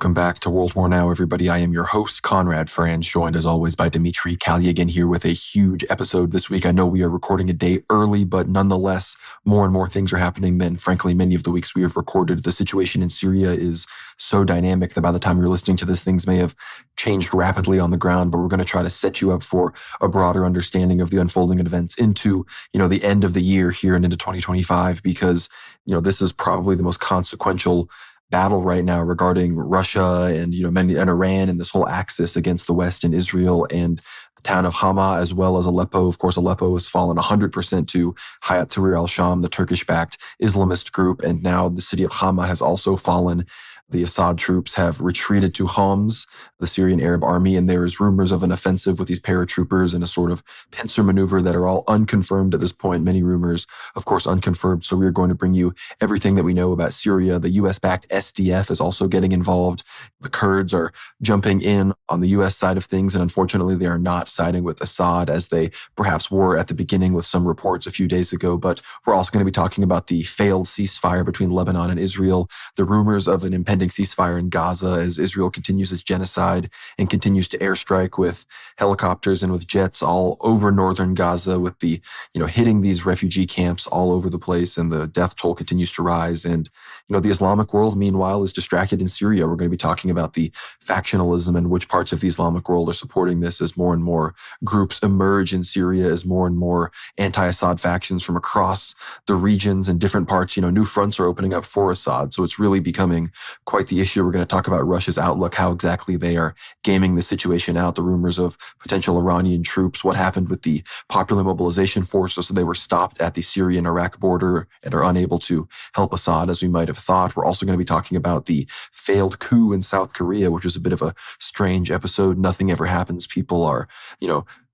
Welcome back to World War Now, everybody. I am your host, Conrad Franz, joined as always by Dimitri Kalyagan here with a huge episode this week. I know we are recording a day early, but nonetheless, more and more things are happening than, frankly, many of the weeks we have recorded. The situation in Syria is so dynamic that by the time you're listening to this, things may have changed rapidly on the ground, but we're going to try to set you up for a broader understanding of the unfolding events into, the end of the year here and into 2025, because, this is probably the most consequential battle right now regarding Russia and, and Iran and this whole axis against the West and Israel and the town of Hama, as well as Aleppo. Of course, Aleppo has fallen 100% to Hayat Tahrir al-Sham, the Turkish-backed Islamist group. And now the city of Hama has also fallen. The Assad troops have retreated to Homs, the Syrian Arab army, and there is rumors of an offensive with these paratroopers and a sort of pincer maneuver that are all unconfirmed at this point. Many rumors, of course, unconfirmed. So we are going to bring you everything that we know about Syria. The U.S.-backed SDF is also getting involved. The Kurds are jumping in on the U.S. side of things, and unfortunately, they are not siding with Assad as they perhaps were at the beginning with some reports a few days ago. But we're also going to be talking about the failed ceasefire between Lebanon and Israel, the rumors of an impending ceasefire in Gaza as Israel continues its genocide and continues to airstrike with helicopters and with jets all over northern Gaza, with the, hitting these refugee camps all over the place, and the death toll continues to rise. And, the Islamic world, meanwhile, is distracted in Syria. We're going to be talking about the factionalism and which parts of the Islamic world are supporting this as more and more groups emerge in Syria, as more and more anti-Assad factions from across the regions and different parts, new fronts are opening up for Assad. So it's really becoming quite the issue. We're going to talk about Russia's outlook, how exactly they are gaming the situation out, the rumors of potential Iranian troops, what happened with the Popular Mobilization Forces. So they were stopped at the Syrian-Iraq border and are unable to help Assad as we might have thought. We're also going to be talking about the failed coup in South Korea, which was a bit of a strange episode. Nothing ever happens. People are,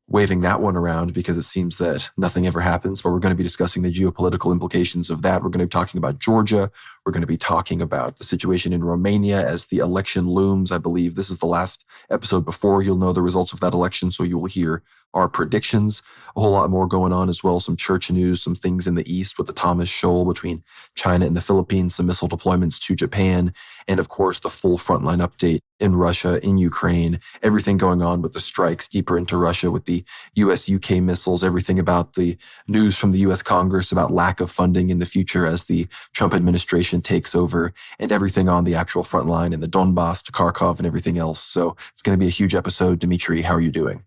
waving that one around because it seems that nothing ever happens. But we're going to be discussing the geopolitical implications of that. We're going to be talking about Georgia. We're going to be talking about the situation in Romania as the election looms. I believe this is the last episode before you'll know the results of that election, so you will hear our predictions. A whole lot more going on as well. Some church news, some things in the East with the Thomas Shoal between China and the Philippines, some missile deployments to Japan, and of course the full frontline update in Russia, in Ukraine, everything going on with the strikes deeper into Russia with the US-UK missiles, everything about the news from the US Congress about lack of funding in the future as the Trump administration takes over, and everything on the actual front line in the Donbass to Kharkov and everything else. So it's going to be a huge episode. Dimitri, how are you doing?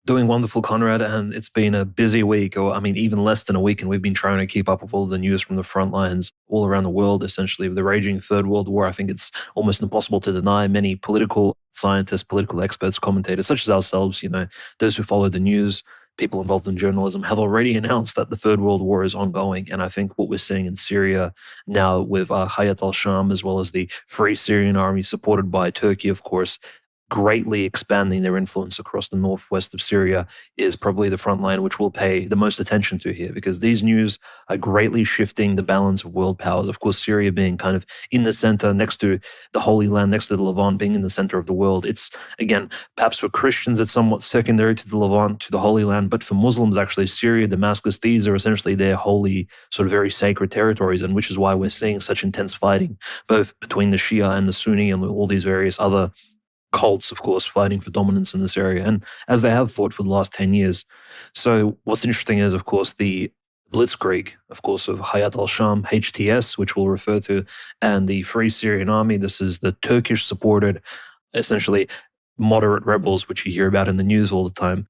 Doing wonderful, Conrad, and it's been a busy week, even less than a week, and we've been trying to keep up with all the news from the front lines all around the world, essentially, with the raging Third World War. I think it's almost impossible to deny. Many political scientists, political experts, commentators, such as ourselves, those who follow the news, people involved in journalism, have already announced that the Third World War is ongoing. And I think what we're seeing in Syria now with Hayat al-Sham, as well as the Free Syrian Army, supported by Turkey, of course, greatly expanding their influence across the northwest of Syria, is probably the front line which we'll pay the most attention to here, because these news are greatly shifting the balance of world powers. Of course, Syria being kind of in the center, next to the Holy Land, next to the Levant, being in the center of the world. It's, again, perhaps for Christians, it's somewhat secondary to the Levant, to the Holy Land, but for Muslims, actually, Syria, Damascus, these are essentially their holy, sort of very sacred territories, and which is why we're seeing such intense fighting, both between the Shia and the Sunni and all these various other cults, of course, fighting for dominance in this area, and as they have fought for the last 10 years. So what's interesting is, of course, the Blitzkrieg, of course, of Hayat al-Sham, HTS, which we'll refer to, and the Free Syrian Army. This is the Turkish-supported, essentially, moderate rebels, which you hear about in the news all the time,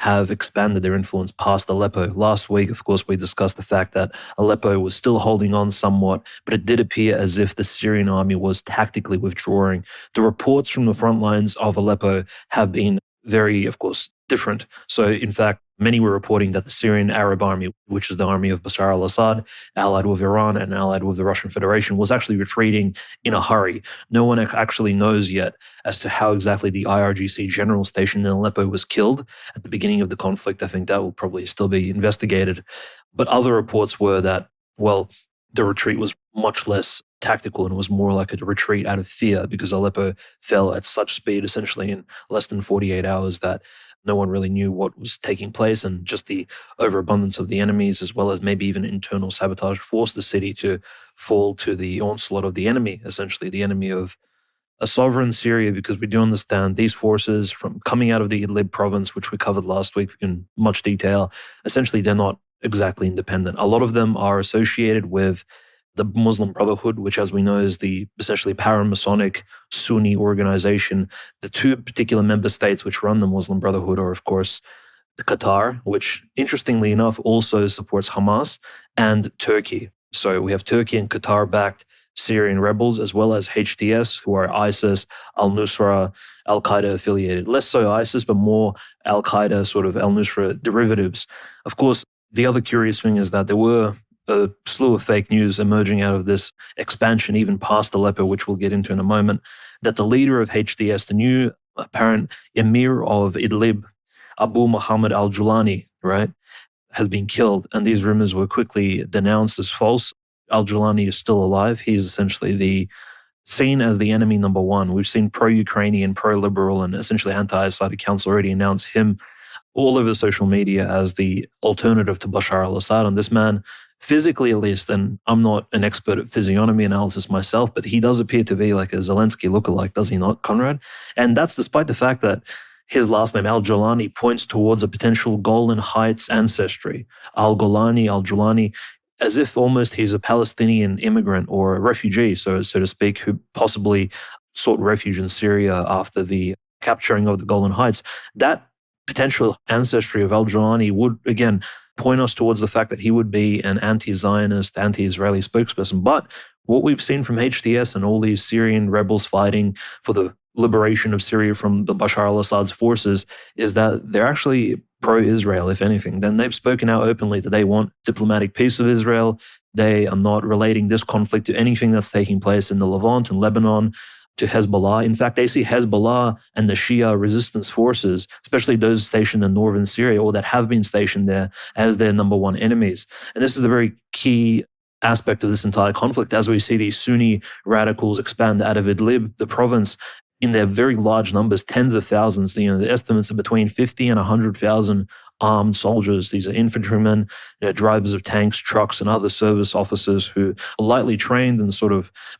have expanded their influence past Aleppo. Last week, of course, we discussed the fact that Aleppo was still holding on somewhat, but it did appear as if the Syrian army was tactically withdrawing. The reports from the front lines of Aleppo have been very, of course, different. So, in fact, many were reporting that the Syrian Arab army, which is the army of Bashar al-Assad, allied with Iran and allied with the Russian Federation, was actually retreating in a hurry. No one actually knows yet as to how exactly the IRGC general station in Aleppo was killed at the beginning of the conflict. I think that will probably still be investigated. But other reports were that, well, the retreat was much less tactical and it was more like a retreat out of fear, because Aleppo fell at such speed, essentially in less than 48 hours, that no one really knew what was taking place, and just the overabundance of the enemies, as well as maybe even internal sabotage, forced the city to fall to the onslaught of the enemy, essentially the enemy of a sovereign Syria, because we do understand these forces from coming out of the Idlib province, which we covered last week in much detail, essentially they're not exactly independent. A lot of them are associated with the Muslim Brotherhood, which, as we know, is the essentially paramasonic Sunni organization. The two particular member states which run the Muslim Brotherhood are, of course, Qatar, which interestingly enough also supports Hamas, and Turkey. So we have Turkey and Qatar backed Syrian rebels, as well as HTS, who are ISIS, al-Nusra, al-Qaeda affiliated. Less so ISIS, but more al-Qaeda sort of al-Nusra derivatives. Of course, the other curious thing is that there were a slew of fake news emerging out of this expansion, even past Aleppo, which we'll get into in a moment, that the leader of HTS, the new apparent emir of Idlib, Abu Muhammad al-Julani, right, has been killed. And these rumors were quickly denounced as false. Al-Julani is still alive. He is essentially seen as the enemy number one. We've seen pro-Ukrainian, pro-liberal, and essentially anti-Assad accounts already announce him all over social media as the alternative to Bashar al-Assad. And this man, physically at least, and I'm not an expert at physiognomy analysis myself, but he does appear to be like a Zelensky lookalike, does he not, Conrad? And that's despite the fact that his last name, Al-Julani, points towards a potential Golan Heights ancestry. Al-Golani, Al-Julani, as if almost he's a Palestinian immigrant or a refugee, so to speak, who possibly sought refuge in Syria after the capturing of the Golan Heights. That potential ancestry of Al-Julani would, again, point us towards the fact that he would be an anti-Zionist, anti-Israeli spokesperson. But what we've seen from HTS and all these Syrian rebels fighting for the liberation of Syria from the Bashar al-Assad's forces is that they're actually pro-Israel, if anything. Then they've spoken out openly that they want diplomatic peace of Israel. They are not relating this conflict to anything that's taking place in the Levant and Lebanon, to Hezbollah. In fact, they see Hezbollah and the Shia resistance forces, especially those stationed in northern Syria or that have been stationed there, as their number one enemies. And this is the very key aspect of this entire conflict, as we see these Sunni radicals expand out of Idlib, the province, in their very large numbers, tens of thousands. The estimates are between 50 and 100,000 armed soldiers. These are infantrymen, drivers of tanks, trucks, and other service officers who are lightly trained and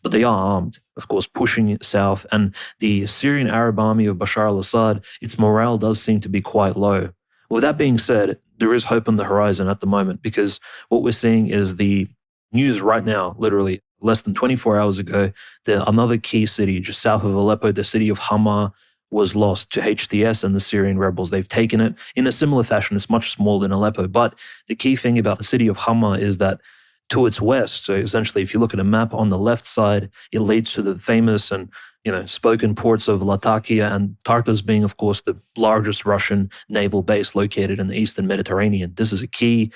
but they are armed, of course, pushing south. And the Syrian Arab army of Bashar al-Assad, its morale does seem to be quite low. With that being said, there is hope on the horizon at the moment, because what we're seeing is the news right now, literally less than 24 hours ago, another key city just south of Aleppo, the city of Hama, was lost to HTS and the Syrian rebels. They've taken it in a similar fashion. It's much smaller than Aleppo. But the key thing about the city of Hama is that to its west, so essentially if you look at a map on the left side, it leads to the famous and spoken ports of Latakia and Tartus, being, of course, the largest Russian naval base located in the eastern Mediterranean. This is a key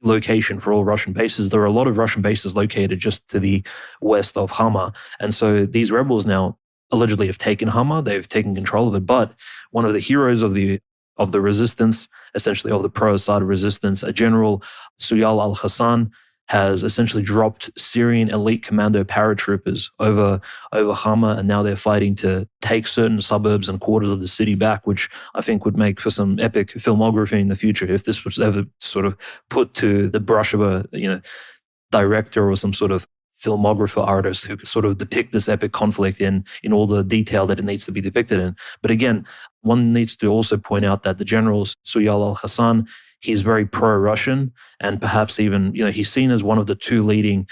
location for all Russian bases. There are a lot of Russian bases located just to the west of Hama. And so these rebels now allegedly have taken Hama. They've taken control of it. But one of the heroes of the resistance, essentially of the pro-Assad resistance, a general, Suyal al-Hassan, has essentially dropped Syrian elite commando paratroopers over Hama, and now they're fighting to take certain suburbs and quarters of the city back, which I think would make for some epic filmography in the future if this was ever sort of put to the brush of a director or some sort of filmographer artist who could sort of depict this epic conflict in all the detail that it needs to be depicted in. But again, one needs to also point out that the general Suyal al-Hassan, he's very pro-Russian, and perhaps even, he's seen as one of the two leading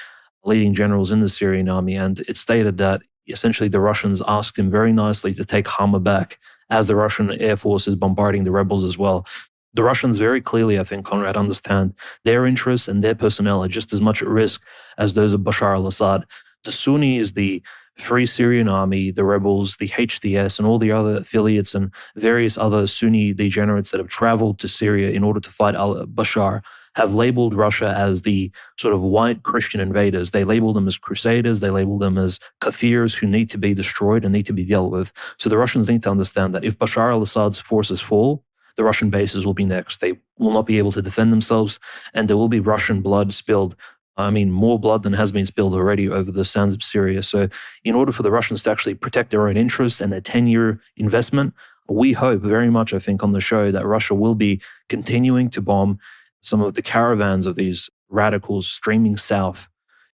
generals in the Syrian army. And it's stated that essentially the Russians asked him very nicely to take Hama back, as the Russian Air Force is bombarding the rebels as well. The Russians very clearly, I think, Conrad, understand their interests and their personnel are just as much at risk as those of Bashar al-Assad. The Sunnis, the Free Syrian Army, the rebels, the HTS, and all the other affiliates and various other Sunni degenerates that have traveled to Syria in order to fight al-Bashar have labeled Russia as the sort of white Christian invaders. They label them as crusaders. They label them as kafirs who need to be destroyed and need to be dealt with. So the Russians need to understand that if Bashar al-Assad's forces fall, the Russian bases will be next. They will not be able to defend themselves, and there will be Russian blood spilled. I mean, more blood than has been spilled already over the sands of Syria. So in order for the Russians to actually protect their own interests and their 10-year investment, we hope very much, I think, on the show that Russia will be continuing to bomb some of the caravans of these radicals streaming south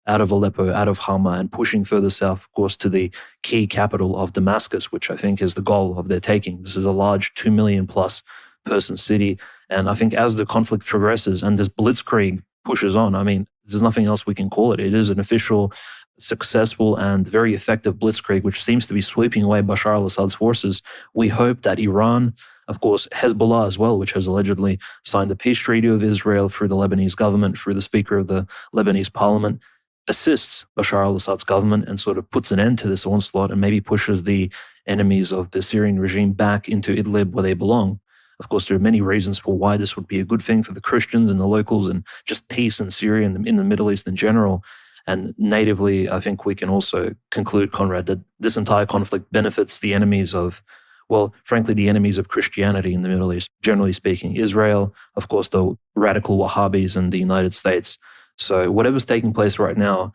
out of Aleppo, out of Hama, and pushing further south, of course, to the key capital of Damascus, which I think is the goal of their taking. This is a large 2 million plus person city. And I think as the conflict progresses and this blitzkrieg pushes on, I mean, there's nothing else we can call it. It is an official, successful, and very effective blitzkrieg, which seems to be sweeping away Bashar al-Assad's forces. We hope that Iran, of course, Hezbollah as well, which has allegedly signed the peace treaty with Israel through the Lebanese government, through the Speaker of the Lebanese parliament, assists Bashar al-Assad's government and sort of puts an end to this onslaught and maybe pushes the enemies of the Syrian regime back into Idlib where they belong. Of course, there are many reasons for why this would be a good thing for the Christians and the locals and just peace in Syria and in the Middle East in general. And natively, I think we can also conclude, Conrad, that this entire conflict benefits the enemies of, well, frankly, the enemies of Christianity in the Middle East, generally speaking. Israel, of course, the radical Wahhabis, and the United States. So whatever's taking place right now,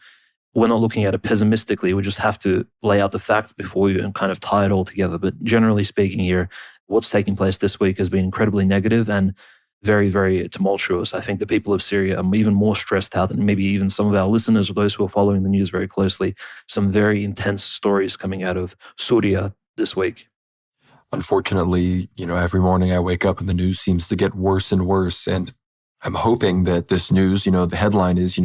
we're not looking at it pessimistically. We just have to lay out the facts before you and kind of tie it all together. But generally speaking here, what's taking place this week has been incredibly negative and very, very tumultuous. I think the people of Syria are even more stressed out than maybe even some of our listeners or those who are following the news very closely. Some very intense stories coming out of Syria this week. Unfortunately, every morning I wake up and the news seems to get worse and worse. And I'm hoping that this news, the headline is,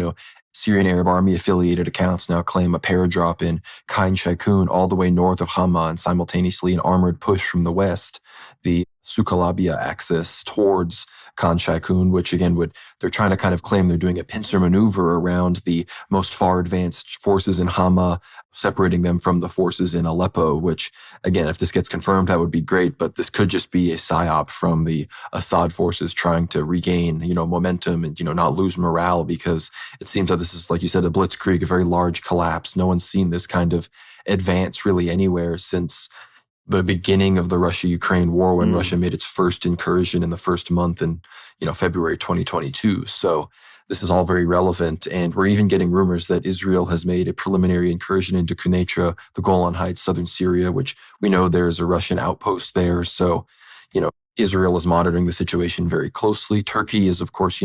Syrian Arab Army affiliated accounts now claim a paradrop in Khan Sheikhoun all the way north of Hama and simultaneously an armored push from the west, the Sukalabia axis towards Khan Sheikhoun, which again they're trying to kind of claim they're doing a pincer maneuver around the most far advanced forces in Hama, separating them from the forces in Aleppo, which again, if this gets confirmed, that would be great, but this could just be a psyop from the Assad forces trying to regain, momentum and, not lose morale, because it seems that this is, like you said, a blitzkrieg, a very large collapse. No one's seen this kind of advance really anywhere since the beginning of the Russia-Ukraine war, when Russia made its first incursion in the first month in, February 2022. So this is all very relevant. And we're even getting rumors that Israel has made a preliminary incursion into Quneitra, the Golan Heights, southern Syria, which we know there's a Russian outpost there. So, Israel is monitoring the situation very closely. Turkey is, of course,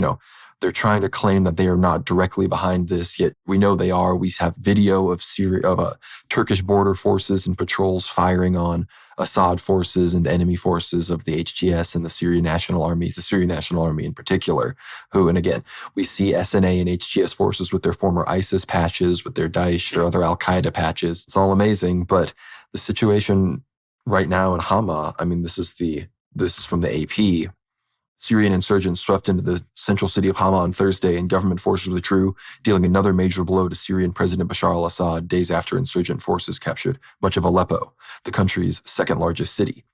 they're trying to claim that they are not directly behind this, yet we know they are. We have video of Turkish border forces and patrols firing on Assad forces and enemy forces of the HTS and the Syrian National Army in particular, who, and again, we see SNA and HTS forces with their former ISIS patches, with their Daesh, their other Al-Qaeda patches. It's all amazing, but the situation right now in Hama, I mean, this is from the AP. Syrian insurgents swept into the central city of Hama on Thursday, and government forces withdrew, dealing another major blow to Syrian President Bashar al-Assad days after insurgent forces captured much of Aleppo, the country's second largest city.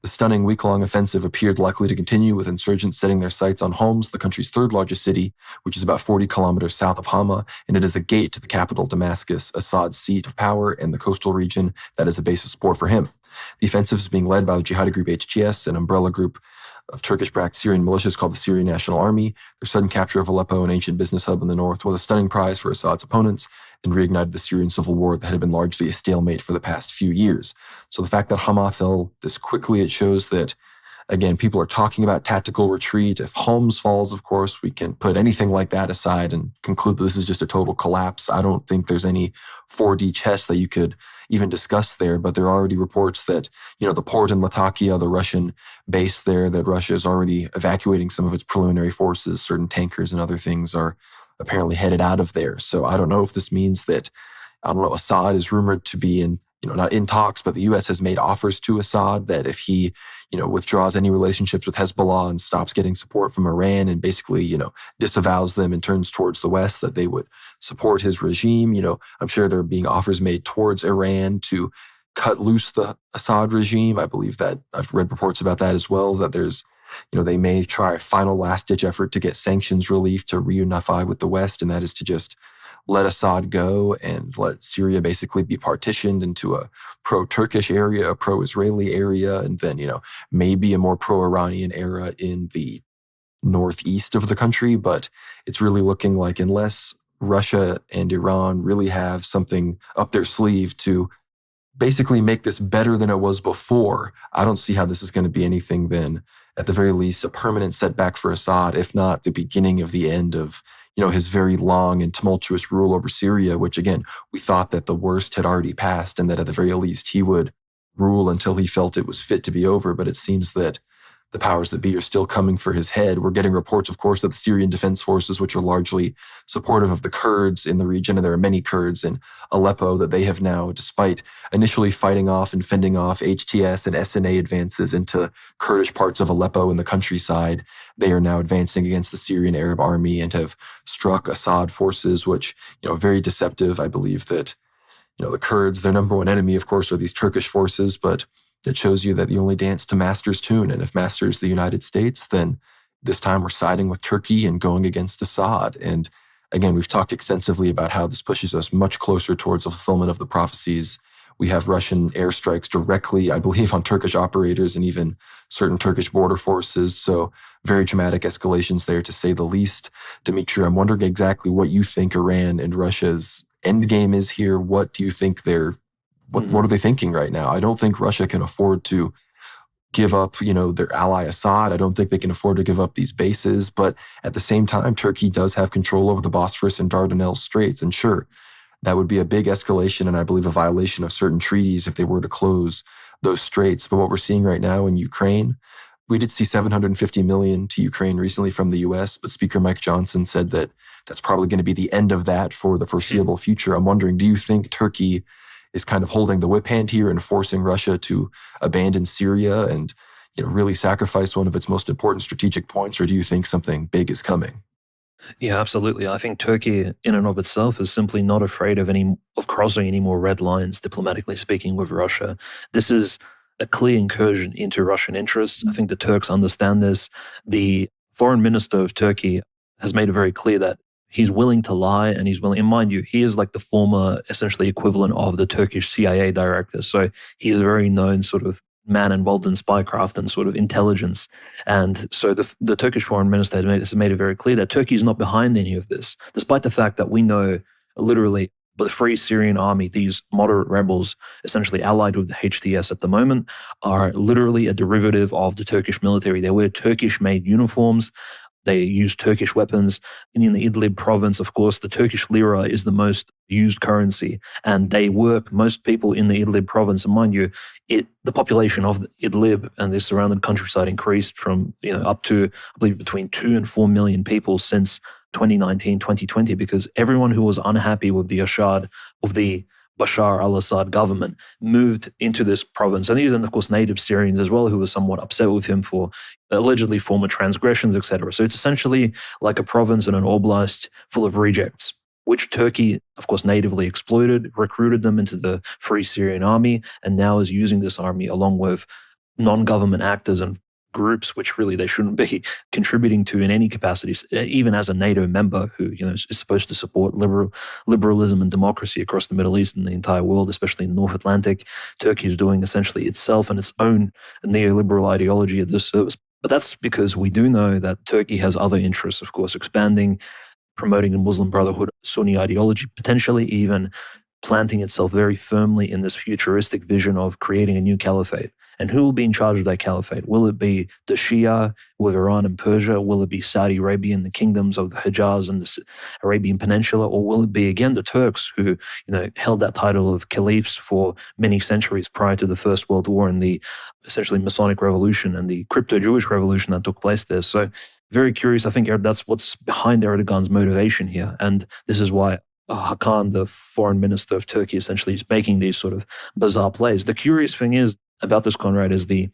The stunning week-long offensive appeared likely to continue, with insurgents setting their sights on Homs, the country's third largest city, which is about 40 kilometers south of Hama, and it is the gate to the capital, Damascus, Assad's seat of power and the coastal region that is a base of support for him. The offensive is being led by the jihadi group HTS, an umbrella group of Turkish-backed Syrian militias called the Syrian National Army. Their sudden capture of Aleppo, an ancient business hub in the north, was a stunning prize for Assad's opponents and reignited the Syrian civil war that had been largely a stalemate for the past few years. So the fact that Hama fell this quickly, it shows that, again, people are talking about tactical retreat. If Homs falls, of course, we can put anything like that aside and conclude that this is just a total collapse. I don't think there's any 4D chess that you could even discuss there, but there are already reports that, the port in Latakia, the Russian base there, that Russia is already evacuating some of its preliminary forces. Certain tankers and other things are apparently headed out of there. So I don't know if this means that, Assad is rumored to be not in talks, but the U.S. has made offers to Assad that if he, withdraws any relationships with Hezbollah and stops getting support from Iran and basically, disavows them and turns towards the West, that they would support his regime. I'm sure there are being offers made towards Iran to cut loose the Assad regime. I believe that I've read reports about that as well, that there's, they may try a final last-ditch effort to get sanctions relief to reunify with the West, and that is to just let Assad go and let Syria basically be partitioned into a pro-Turkish area, a pro-Israeli area, and then, maybe a more pro-Iranian era in the northeast of the country. But it's really looking like, unless Russia and Iran really have something up their sleeve to basically make this better than it was before, I don't see how this is going to be anything than, at the very least, a permanent setback for Assad, if not the beginning of the end of, his very long and tumultuous rule over Syria, which again, we thought that the worst had already passed and that at the very least he would rule until he felt it was fit to be over. But it seems that the powers that be are still coming for his head. We're getting reports, of course, that the Syrian Defense Forces, which are largely supportive of the Kurds in the region, and there are many Kurds in Aleppo, that they have now, despite initially fighting off and fending off HTS and SNA advances into Kurdish parts of Aleppo in the countryside, they are now advancing against the Syrian Arab army and have struck Assad forces, which, very deceptive. I believe that, the Kurds, their number one enemy, of course, are these Turkish forces, but it shows you that you only dance to master's tune. And if master's the United States, then this time we're siding with Turkey and going against Assad. And again, we've talked extensively about how this pushes us much closer towards the fulfillment of the prophecies. We have Russian airstrikes directly, I believe, on Turkish operators and even certain Turkish border forces. So very dramatic escalations there, to say the least. Dimitri, I'm wondering exactly what you think Iran and Russia's end game is here. What do you think what are they thinking right now? I don't think Russia can afford to give up, their ally Assad. I don't think they can afford to give up these bases. But at the same time, Turkey does have control over the Bosphorus and Dardanelles Straits. And sure, that would be a big escalation and I believe a violation of certain treaties if they were to close those straits. But what we're seeing right now in Ukraine, we did see $750 million to Ukraine recently from the US, but Speaker Mike Johnson said that that's probably going to be the end of that for the foreseeable future. I'm wondering, do you think Turkey is kind of holding the whip hand here and forcing Russia to abandon Syria and, really sacrifice one of its most important strategic points? Or do you think something big is coming? Yeah, absolutely. I think Turkey in and of itself is simply not afraid of crossing any more red lines, diplomatically speaking, with Russia. This is a clear incursion into Russian interests. I think the Turks understand this. The foreign minister of Turkey has made it very clear that he's willing to lie and he's willing, and mind you, he is like the former, essentially equivalent of the Turkish CIA director. So he's a very known sort of man involved in spycraft and sort of intelligence. And so the Turkish foreign minister has made it very clear that Turkey is not behind any of this, despite the fact that we know literally the Free Syrian Army, these moderate rebels, essentially allied with the HTS at the moment, are literally a derivative of the Turkish military. They wear Turkish-made uniforms. They use Turkish weapons. And in the Idlib province, of course, the Turkish lira is the most used currency. And they work, most people in the Idlib province, and mind you, the population of Idlib and the surrounding countryside increased from up to, I believe, between 2 and 4 million people since 2019, 2020, because everyone who was unhappy with the Bashar al-Assad government moved into this province. And these are, of course, native Syrians as well, who were somewhat upset with him for allegedly former transgressions, etc. So it's essentially like a province and an oblast full of rejects, which Turkey, of course, natively exploited, recruited them into the Free Syrian Army, and now is using this army along with non-government actors and groups which really they shouldn't be contributing to in any capacity, even as a NATO member who is supposed to support liberalism and democracy across the Middle East and the entire world, especially in the North Atlantic. Turkey is doing essentially itself and its own neoliberal ideology a disservice. But that's because we do know that Turkey has other interests, of course, expanding, promoting the Muslim Brotherhood, Sunni ideology, potentially even planting itself very firmly in this futuristic vision of creating a new caliphate. And who will be in charge of that caliphate? Will it be the Shia with Iran and Persia? Will it be Saudi Arabia and the kingdoms of the Hijaz and the Arabian Peninsula? Or will it be, again, the Turks who held that title of caliphs for many centuries prior to the First World War and the essentially Masonic Revolution and the crypto-Jewish revolution that took place there? So very curious. I think that's what's behind Erdogan's motivation here. And this is why Hakan, the foreign minister of Turkey, essentially is making these sort of bizarre plays. The curious thing is about this, Conrad, is the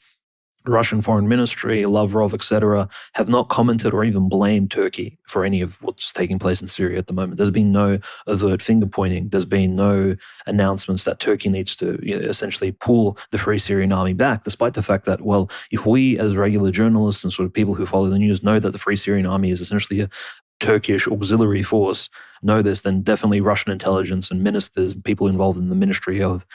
Russian foreign ministry, Lavrov, etc., have not commented or even blamed Turkey for any of what's taking place in Syria at the moment. There's been no overt finger pointing. There's been no announcements that Turkey needs to essentially pull the Free Syrian Army back, despite the fact that, well, if we as regular journalists and sort of people who follow the news know that the Free Syrian Army is essentially a Turkish auxiliary force, know this, then definitely Russian intelligence and ministers and people involved in the Ministry of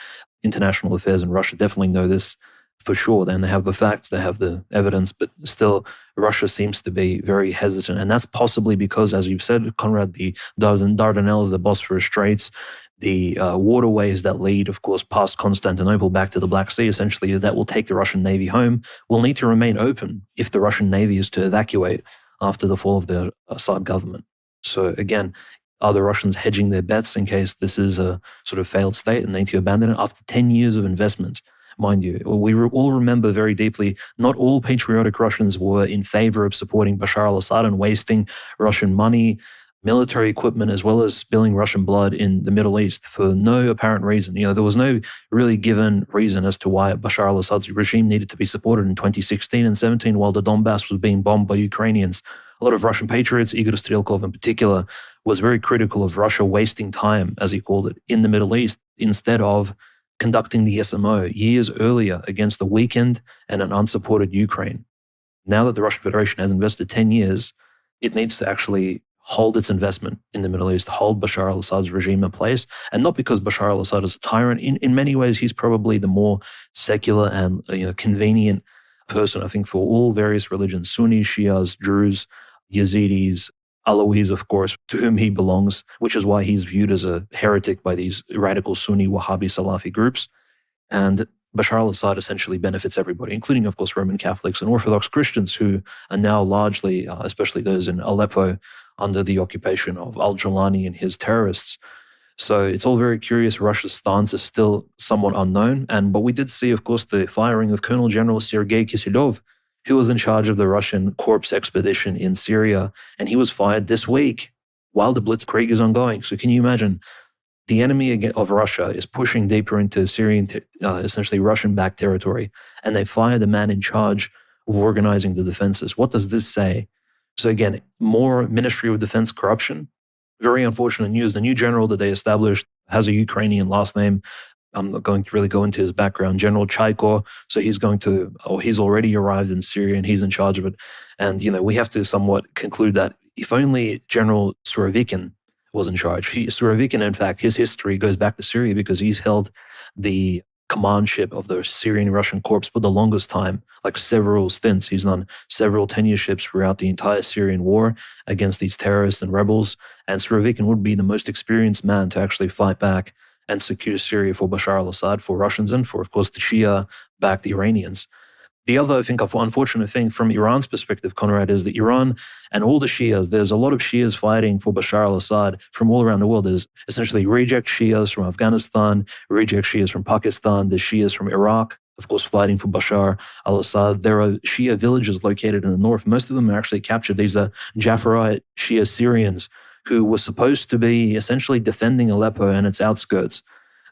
International Affairs in Russia definitely know this for sure. Then they have the facts, they have the evidence, but still Russia seems to be very hesitant. And that's possibly because, as you've said, Conrad, the Dardanelles, the Bosphorus Straits, the waterways that lead, of course, past Constantinople back to the Black Sea, essentially, that will take the Russian Navy home, will need to remain open if the Russian Navy is to evacuate after the fall of the Assad government. So again, are the Russians hedging their bets in case this is a sort of failed state and they need to abandon it after 10 years of investment? Mind you, we all remember very deeply, not all patriotic Russians were in favor of supporting Bashar al-Assad and wasting Russian money, military equipment, as well as spilling Russian blood in the Middle East for no apparent reason. There was no really given reason as to why Bashar al-Assad's regime needed to be supported in 2016 and 17 while the Donbass was being bombed by Ukrainians. A lot of Russian patriots, Igor Strelkov in particular, was very critical of Russia wasting time, as he called it, in the Middle East instead of conducting the SMO years earlier against a weakened and an unsupported Ukraine. Now that the Russian Federation has invested 10 years, it needs to actually hold its investment in the Middle East, hold Bashar al-Assad's regime in place. And not because Bashar al-Assad is a tyrant. In many ways, he's probably the more secular and convenient person, I think, for all various religions, Sunnis, Shias, Druze, Yazidis, Alawis, of course, to whom he belongs, which is why he's viewed as a heretic by these radical Sunni Wahhabi Salafi groups. And Bashar al-Assad essentially benefits everybody, including, of course, Roman Catholics and Orthodox Christians who are now largely, especially those in Aleppo, under the occupation of al-Jolani and his terrorists. So it's all very curious. Russia's stance is still somewhat unknown. But we did see, of course, the firing of Colonel General Sergei Kislov, who was in charge of the Russian corps expedition in Syria. And he was fired this week while the Blitzkrieg is ongoing. So can you imagine? The enemy of Russia is pushing deeper into Syrian, essentially Russian-backed territory, and they fire the man in charge of organizing the defenses. What does this say? So again, more Ministry of Defense corruption. Very unfortunate news. The new general that they established has a Ukrainian last name. I'm not going to really go into his background. General Chaiko. So he's already arrived in Syria and he's in charge of it. And, we have to somewhat conclude that if only General Surovikin was in charge. Surovikin, in fact, his history goes back to Syria because he's held the commandship of the Syrian Russian corps for the longest time, like several stints. He's done several tenureships throughout the entire Syrian war against these terrorists and rebels. And Surovikin would be the most experienced man to actually fight back and secure Syria for Bashar al-Assad, for Russians, and for, of course, the Shia-backed Iranians. The other, I think, unfortunate thing from Iran's perspective, Conrad, is that Iran and all the Shias, there's a lot of Shias fighting for Bashar al-Assad from all around the world. There's essentially reject Shias from Afghanistan, reject Shias from Pakistan, there's Shias from Iraq, of course, fighting for Bashar al-Assad. There are Shia villages located in the north. Most of them are actually captured. These are Jafarite Shia Syrians who were supposed to be essentially defending Aleppo and its outskirts.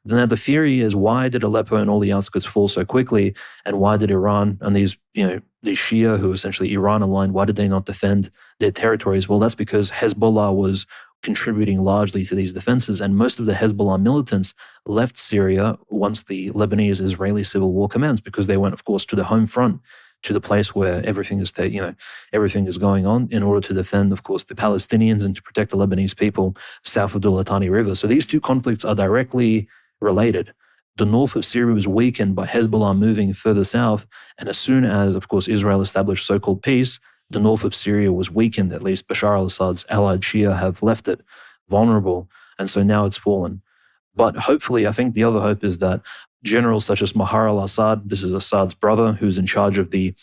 Now, the theory is, why did Aleppo and all the outskirts fall so quickly? And why did Iran and these Shia, who essentially Iran aligned, why did they not defend their territories? Well, that's because Hezbollah was contributing largely to these defenses. And most of the Hezbollah militants left Syria once the Lebanese-Israeli civil war commenced, because they went, of course, to the home front, to the place where everything is going on, in order to defend, of course, the Palestinians and to protect the Lebanese people south of the Litani River. So these two conflicts are directly related. The north of Syria was weakened by Hezbollah moving further south, and as soon as, of course, Israel established so-called peace, the north of Syria was weakened. At least Bashar al-Assad's allied Shia have left it vulnerable, and so now it's fallen. But hopefully, I think the other hope is that generals such as Mahar al-Assad, this is Assad's brother, who's in charge of the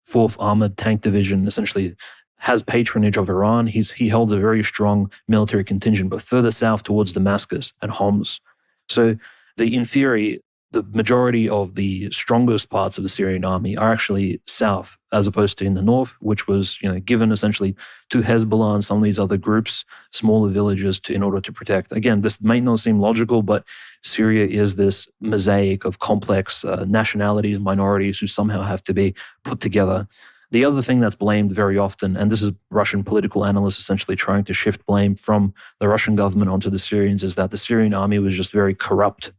4th Armored Tank Division, essentially has patronage of Iran. He holds a very strong military contingent, but further south towards Damascus and Homs. So in theory, the majority of the strongest parts of the Syrian army are actually south, as opposed to in the north, which was given essentially to Hezbollah and some of these other groups, smaller villages, in order to protect. Again, this might not seem logical, but Syria is this mosaic of complex nationalities, minorities who somehow have to be put together. The other thing that's blamed very often, and this is Russian political analysts essentially trying to shift blame from the Russian government onto the Syrians, is that the Syrian army was just very corrupt,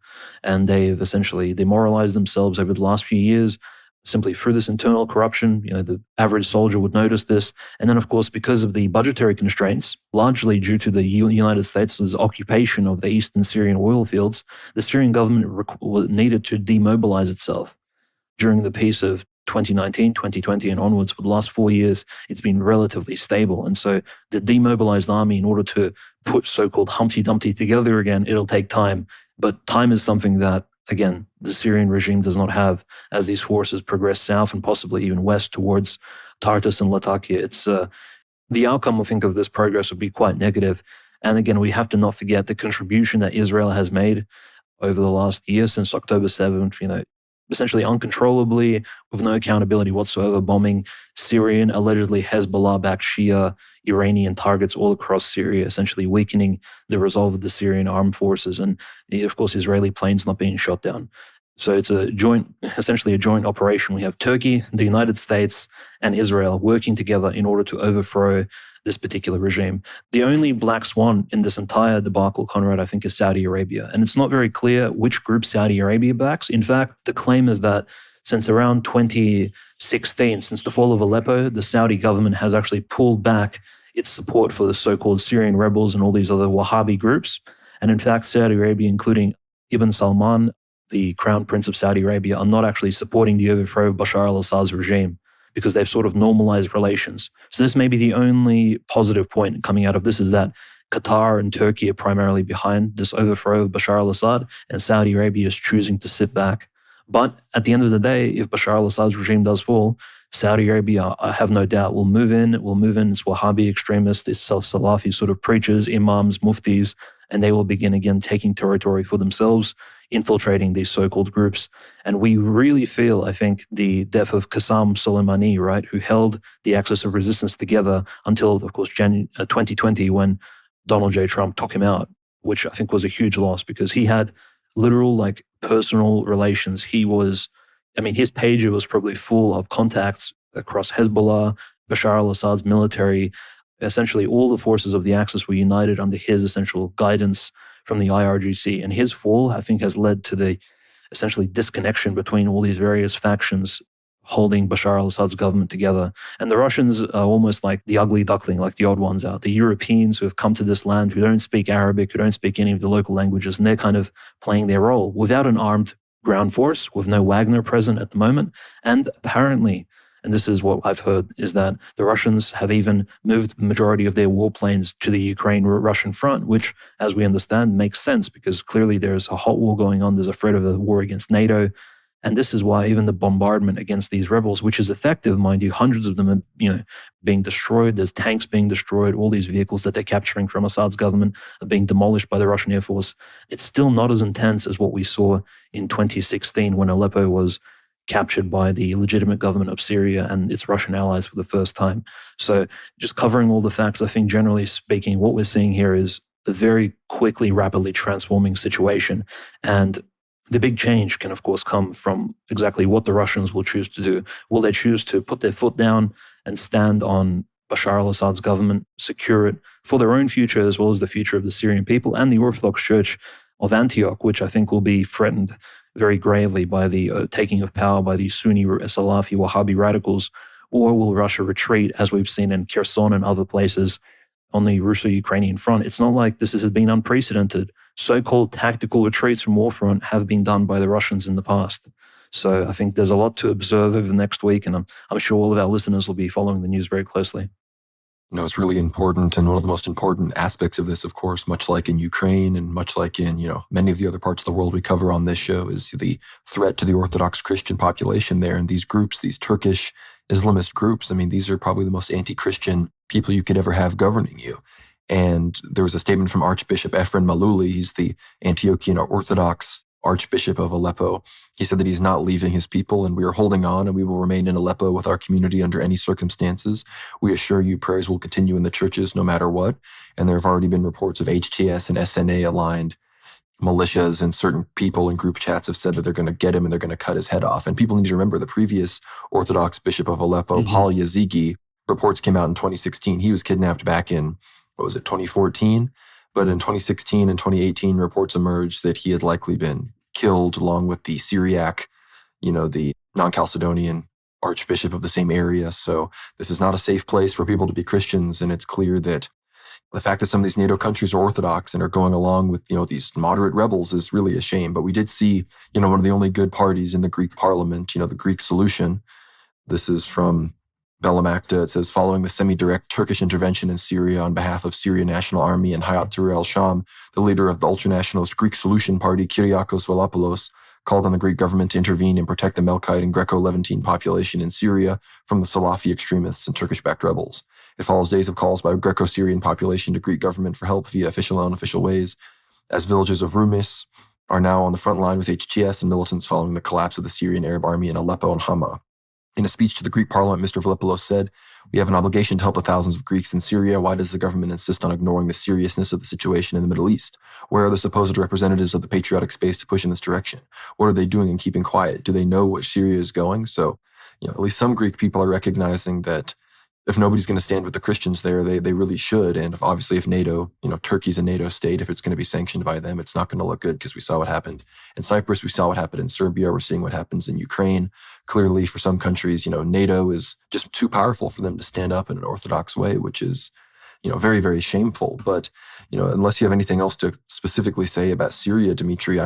and they've essentially demoralized themselves over the last few years simply through this internal corruption. The average soldier would notice this. And then, of course, because of the budgetary constraints, largely due to the United States' occupation of the eastern Syrian oil fields, the Syrian government needed to demobilize itself. During the peace of 2019, 2020 and onwards, for the last 4 years, it's been relatively stable. And so the demobilized army, in order to put so-called Humpty Dumpty together again, it'll take time. But time is something that, again, the Syrian regime does not have as these forces progress south and possibly even west towards Tartus and Latakia. the outcome, I think, of this progress would be quite negative. And again, we have to not forget the contribution that Israel has made over the last year since October 7th, essentially uncontrollably, with no accountability whatsoever, bombing Syrian, allegedly Hezbollah-backed Shia Iranian targets all across Syria, essentially weakening the resolve of the Syrian armed forces. And, of course, Israeli planes not being shot down. So it's essentially a joint operation. We have Turkey, the United States, and Israel working together in order to overthrow this particular regime. The only black swan in this entire debacle, Conrad, I think, is Saudi Arabia. And it's not very clear which group Saudi Arabia backs. In fact, the claim is that since around 2016, since the fall of Aleppo, the Saudi government has actually pulled back its support for the so-called Syrian rebels and all these other Wahhabi groups. And in fact, Saudi Arabia, including Ibn Salman, the Crown Prince of Saudi Arabia, are not actually supporting the overthrow of Bashar al-Assad's regime because they've sort of normalized relations. So this may be the only positive point coming out of this, is that Qatar and Turkey are primarily behind this overthrow of Bashar al-Assad, and Saudi Arabia is choosing to sit back. But at the end of the day, if Bashar al-Assad's regime does fall, Saudi Arabia, I have no doubt, will move in its Wahhabi extremists, its Salafi sort of preachers, imams, muftis, and they will begin again taking territory for themselves, infiltrating these so-called groups. And we really feel, I think, the death of Qassam Soleimani, right, who held the axis of resistance together until, of course, 2020, when Donald J. Trump took him out, which I think was a huge loss because he had literal, personal relations. His pager was probably full of contacts across Hezbollah, Bashar al-Assad's military. Essentially, all the forces of the Axis were united under his essential guidance from the IRGC. And his fall, I think, has led to the essentially disconnection between all these various factions holding Bashar al-Assad's government together. And the Russians are almost like the ugly duckling, like the odd ones out. The Europeans who have come to this land, who don't speak Arabic, who don't speak any of the local languages, and they're kind of playing their role without an armed ground force, with no Wagner present at the moment. And apparently, and this is what I've heard, is that the Russians have even moved the majority of their warplanes to the Ukraine-Russian front, which, as we understand, makes sense because clearly there's a hot war going on. There's a threat of a war against NATO. And this is why even the bombardment against these rebels, which is effective, mind you, hundreds of them are being destroyed. There's tanks being destroyed. All these vehicles that they're capturing from Assad's government are being demolished by the Russian Air Force. It's still not as intense as what we saw in 2016 when Aleppo was captured by the legitimate government of Syria and its Russian allies for the first time. So just covering all the facts, I think generally speaking, what we're seeing here is a very quickly, rapidly transforming situation. And the big change can, of course, come from exactly what the Russians will choose to do. Will they choose to put their foot down and stand on Bashar al-Assad's government, secure it for their own future as well as the future of the Syrian people and the Orthodox Church of Antioch, which I think will be threatened very gravely by the taking of power by these Sunni Salafi Wahhabi radicals? Or will Russia retreat, as we've seen in Kherson and other places on the Russo-Ukrainian front? It's not like this has been unprecedented. So-called tactical retreats from war front have been done by the Russians in the past. So I think there's a lot to observe over the next week, and I'm sure all of our listeners will be following the news very closely. No, it's really important. And one of the most important aspects of this, of course, much like in Ukraine and much like in, many of the other parts of the world we cover on this show, is the threat to the Orthodox Christian population there. And these groups, these Turkish Islamist groups, these are probably the most anti-Christian people you could ever have governing you. And there was a statement from Archbishop Efren Maluli. He's the Antiochian Orthodox Archbishop of Aleppo. He said that he's not leaving his people, and we are holding on, and we will remain in Aleppo with our community under any circumstances. We assure you prayers will continue in the churches no matter what. And there have already been reports of HTS and SNA aligned militias, and certain people in group chats have said that they're going to get him and they're going to cut his head off. And people need to remember the previous Orthodox Bishop of Aleppo, Paul Yazigi, reports came out in 2016. He was kidnapped back in, 2014? But in 2016 and 2018, reports emerged that he had likely been killed along with the Syriac, the non-Chalcedonian archbishop of the same area. So this is not a safe place for people to be Christians. And it's clear that the fact that some of these NATO countries are Orthodox and are going along with, these moderate rebels is really a shame. But we did see, one of the only good parties in the Greek parliament, the Greek solution. This is from Bellum Acta. It says, following the semi-direct Turkish intervention in Syria on behalf of Syrian National Army and Hayat Tahrir al-Sham, the leader of the ultranationalist Greek Solution Party, Kyriakos Volopoulos, called on the Greek government to intervene and protect the Melkite and Greco-Levantine population in Syria from the Salafi extremists and Turkish-backed rebels. It follows days of calls by Greco-Syrian population to Greek government for help via official and unofficial ways, as villages of Rumis are now on the front line with HTS and militants following the collapse of the Syrian Arab army in Aleppo and Hama. In a speech to the Greek parliament, Mr. Veliopoulos said, "We have an obligation to help the thousands of Greeks in Syria. Why does the government insist on ignoring the seriousness of the situation in the Middle East? Where are the supposed representatives of the patriotic space to push in this direction? What are they doing in keeping quiet? Do they know where Syria is going?" So, at least some Greek people are recognizing that if nobody's going to stand with the Christians there, they really should. And obviously if NATO, Turkey's a NATO state, if it's going to be sanctioned by them, it's not going to look good, because we saw what happened in Cyprus. We saw what happened in Serbia. We're seeing what happens in Ukraine. Clearly for some countries, NATO is just too powerful for them to stand up in an orthodox way, which is, very, very shameful. But, unless you have anything else to specifically say about Syria, Dimitri,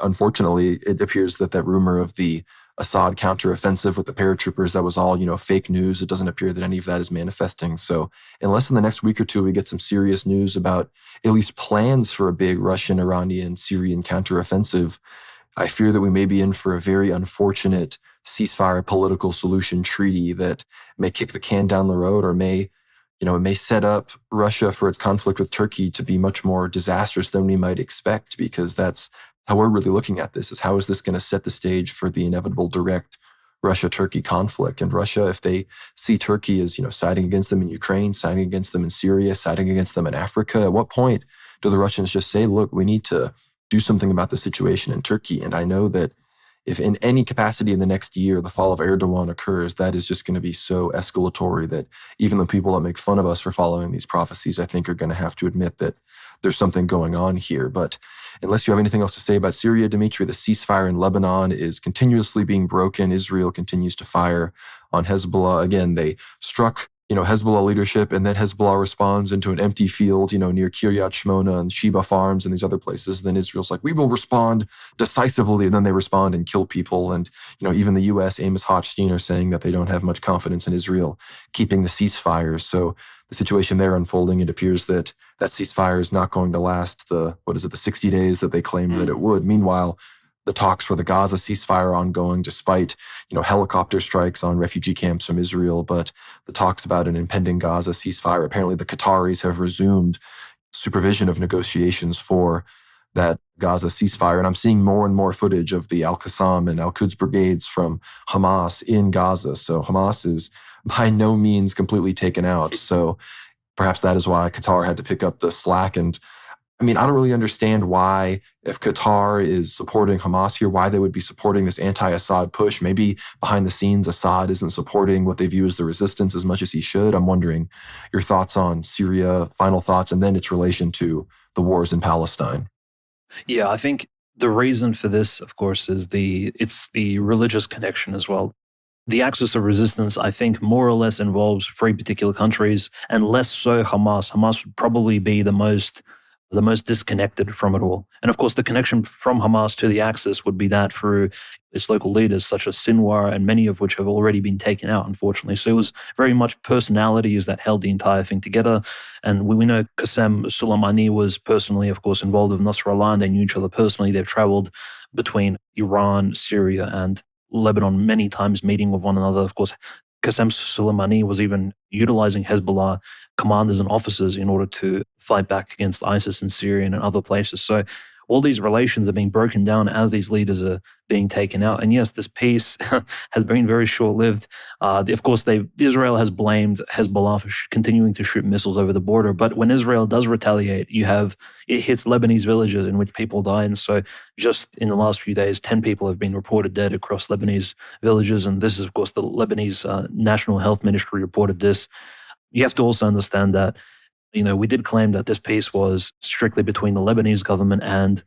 unfortunately, it appears that rumor of the Assad counteroffensive with the paratroopers, that was all, fake news. It doesn't appear that any of that is manifesting. So unless in the next week or two we get some serious news about at least plans for a big Russian, Iranian, Syrian counteroffensive, I fear that we may be in for a very unfortunate ceasefire political solution treaty that may kick the can down the road, or it may set up Russia for its conflict with Turkey to be much more disastrous than we might expect, because that's how we're really looking at this, is how is this going to set the stage for the inevitable direct Russia-Turkey conflict? And Russia, if they see Turkey as, siding against them in Ukraine, siding against them in Syria, siding against them in Africa, at what point do the Russians just say, look, we need to do something about the situation in Turkey? And I know that if in any capacity in the next year the fall of Erdogan occurs, that is just going to be so escalatory that even the people that make fun of us for following these prophecies, I think, are going to have to admit that there's something going on here. But unless you have anything else to say about Syria, Dimitri, the ceasefire in Lebanon is continuously being broken. Israel continues to fire on Hezbollah. Again, they struck Hezbollah leadership, and then Hezbollah responds into an empty field, near Kiryat Shmona and Sheba Farms and these other places. Then Israel's like, we will respond decisively. And then they respond and kill people. And, even the U.S., Amos Hochstein, are saying that they don't have much confidence in Israel keeping the ceasefire. So the situation there unfolding, it appears that ceasefire is not going to last the 60 days that they claimed that it would. Meanwhile, the talks for the Gaza ceasefire are ongoing despite, helicopter strikes on refugee camps from Israel. But the talks about an impending Gaza ceasefire, apparently the Qataris have resumed supervision of negotiations for that Gaza ceasefire. And I'm seeing more and more footage of the Al-Qassam and Al-Quds brigades from Hamas in Gaza. So Hamas is by no means completely taken out. So perhaps that is why Qatar had to pick up the slack. And I don't really understand why, if Qatar is supporting Hamas here, why they would be supporting this anti-Assad push. Maybe behind the scenes, Assad isn't supporting what they view as the resistance as much as he should. I'm wondering your thoughts on Syria, final thoughts, and then its relation to the wars in Palestine. Yeah, I think the reason for this, of course, is it's the religious connection as well. The axis of resistance, I think, more or less involves three particular countries, and less so Hamas. Hamas would probably be the most disconnected from it all. And of course, the connection from Hamas to the Axis would be that through its local leaders, such as Sinwar, and many of which have already been taken out, unfortunately. So it was very much personalities that held the entire thing together. And we know Qasem Soleimani was personally, of course, involved with Nasrallah, and they knew each other personally. They've traveled between Iran, Syria, and Lebanon many times, meeting with one another. Of course, Qasem Soleimani was even utilizing Hezbollah commanders and officers in order to fight back against ISIS in Syria and other places. So all these relations are being broken down as these leaders are being taken out. And yes, this peace has been very short-lived. Of course, Israel has blamed Hezbollah for continuing to shoot missiles over the border. But when Israel does retaliate, it hits Lebanese villages in which people die. And so just in the last few days, 10 people have been reported dead across Lebanese villages. And this is, of course, the Lebanese National Health Ministry reported this. You have to also understand that we did claim that this peace was strictly between the Lebanese government and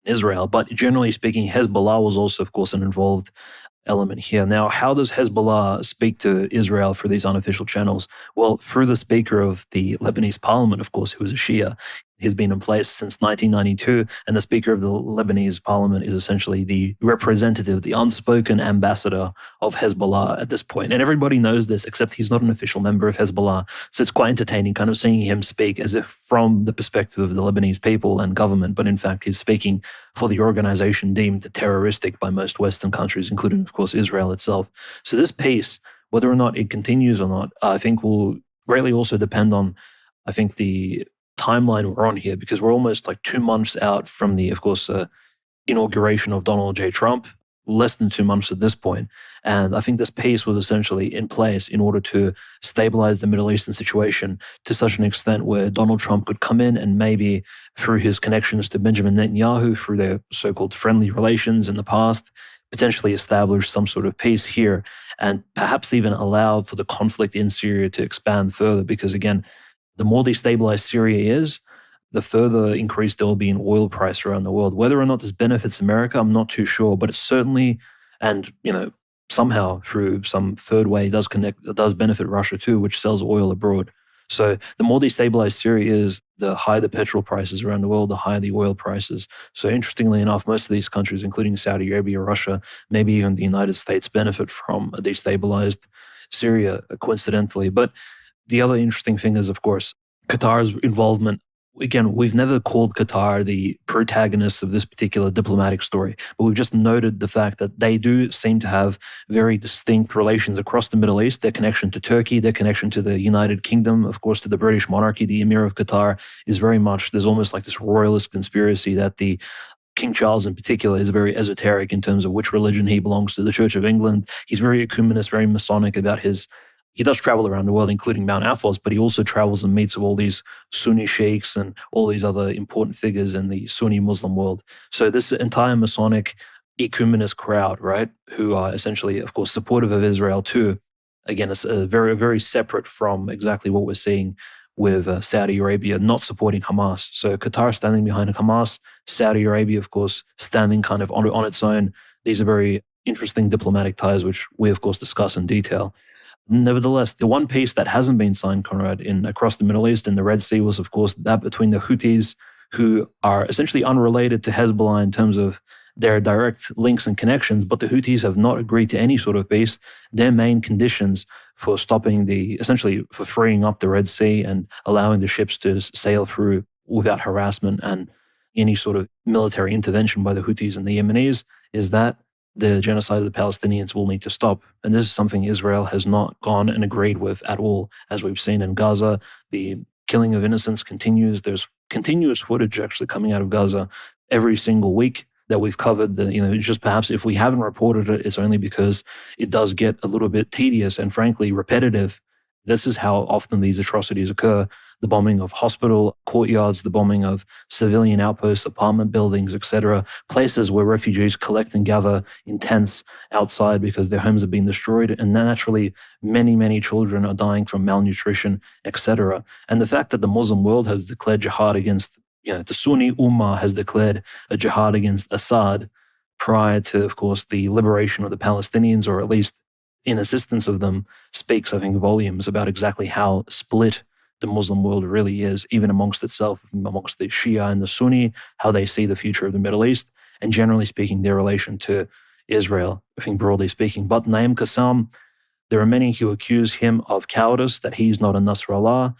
Israel, but generally speaking, Hezbollah was also, of course, an involved element here. Now, how does Hezbollah speak to Israel through these unofficial channels? Well, through the speaker of the Lebanese parliament, of course, who is a Shia. He's been in place since 1992, and the Speaker of the Lebanese parliament is essentially the representative, the unspoken ambassador of Hezbollah at this point. And everybody knows this, except he's not an official member of Hezbollah. So it's quite entertaining kind of seeing him speak as if from the perspective of the Lebanese people and government, but in fact he's speaking for the organization deemed terroristic by most Western countries, including, of course, Israel itself. So this peace, whether or not it continues or not, I think will greatly also depend on, I think, the timeline we're on here, because we're almost like 2 months out from the, of course, inauguration of Donald J. Trump, less than 2 months at this point. And I think this peace was essentially in place in order to stabilize the Middle Eastern situation to such an extent where Donald Trump could come in and maybe through his connections to Benjamin Netanyahu, through their so-called friendly relations in the past, potentially establish some sort of peace here and perhaps even allow for the conflict in Syria to expand further. Because again, the more destabilized Syria is, the further increase there will be in oil price around the world. Whether or not this benefits America, I'm not too sure, but it's certainly, and somehow through some third way, it does benefit Russia too, which sells oil abroad. So the more destabilized Syria is, the higher the petrol prices around the world, the higher the oil prices. So interestingly enough, most of these countries, including Saudi Arabia, Russia, maybe even the United States, benefit from a destabilized Syria, coincidentally. But the other interesting thing is, of course, Qatar's involvement. Again, we've never called Qatar the protagonist of this particular diplomatic story, but we've just noted the fact that they do seem to have very distinct relations across the Middle East. Their connection to Turkey, their connection to the United Kingdom, of course, to the British monarchy, the Emir of Qatar is very much, there's almost like this royalist conspiracy that the King Charles in particular is very esoteric in terms of which religion he belongs to, the Church of England. He's very ecumenist, very Masonic about he does travel around the world, including Mount Athos, but he also travels and meets with all these Sunni sheikhs and all these other important figures in the Sunni Muslim world. So this entire Masonic ecumenist crowd, right, who are essentially, of course, supportive of Israel too. Again, it's very, very separate from exactly what we're seeing with Saudi Arabia not supporting Hamas. So Qatar standing behind Hamas, Saudi Arabia, of course, standing kind of on its own. These are very interesting diplomatic ties, which we, of course, discuss in detail. Nevertheless, the one peace that hasn't been signed, Conrad, across the Middle East and the Red Sea was, of course, that between the Houthis, who are essentially unrelated to Hezbollah in terms of their direct links and connections, but the Houthis have not agreed to any sort of peace. Their main conditions for essentially for freeing up the Red Sea and allowing the ships to sail through without harassment and any sort of military intervention by the Houthis and the Yemenis is that the genocide of the Palestinians will need to stop. And this is something Israel has not gone and agreed with at all. As we've seen in Gaza, the killing of innocents continues. There's continuous footage actually coming out of Gaza every single week that we've covered. Just perhaps if we haven't reported it, it's only because it does get a little bit tedious and frankly repetitive. This is how often these atrocities occur. The bombing of hospital courtyards, the bombing of civilian outposts, apartment buildings, etc. Places where refugees collect and gather in tents outside because their homes have been destroyed. And naturally, many, many children are dying from malnutrition, etc. And the fact that the Muslim world has declared jihad against, the Sunni Ummah has declared a jihad against Assad prior to, of course, the liberation of the Palestinians, or at least in assistance of them, speaks, I think, volumes about exactly how split the Muslim world really is, even amongst itself, amongst the Shia and the Sunni, how they see the future of the Middle East, and generally speaking, their relation to Israel, I think broadly speaking. But Naim Qassam, there are many who accuse him of cowardice, that he's not a Nasrallah,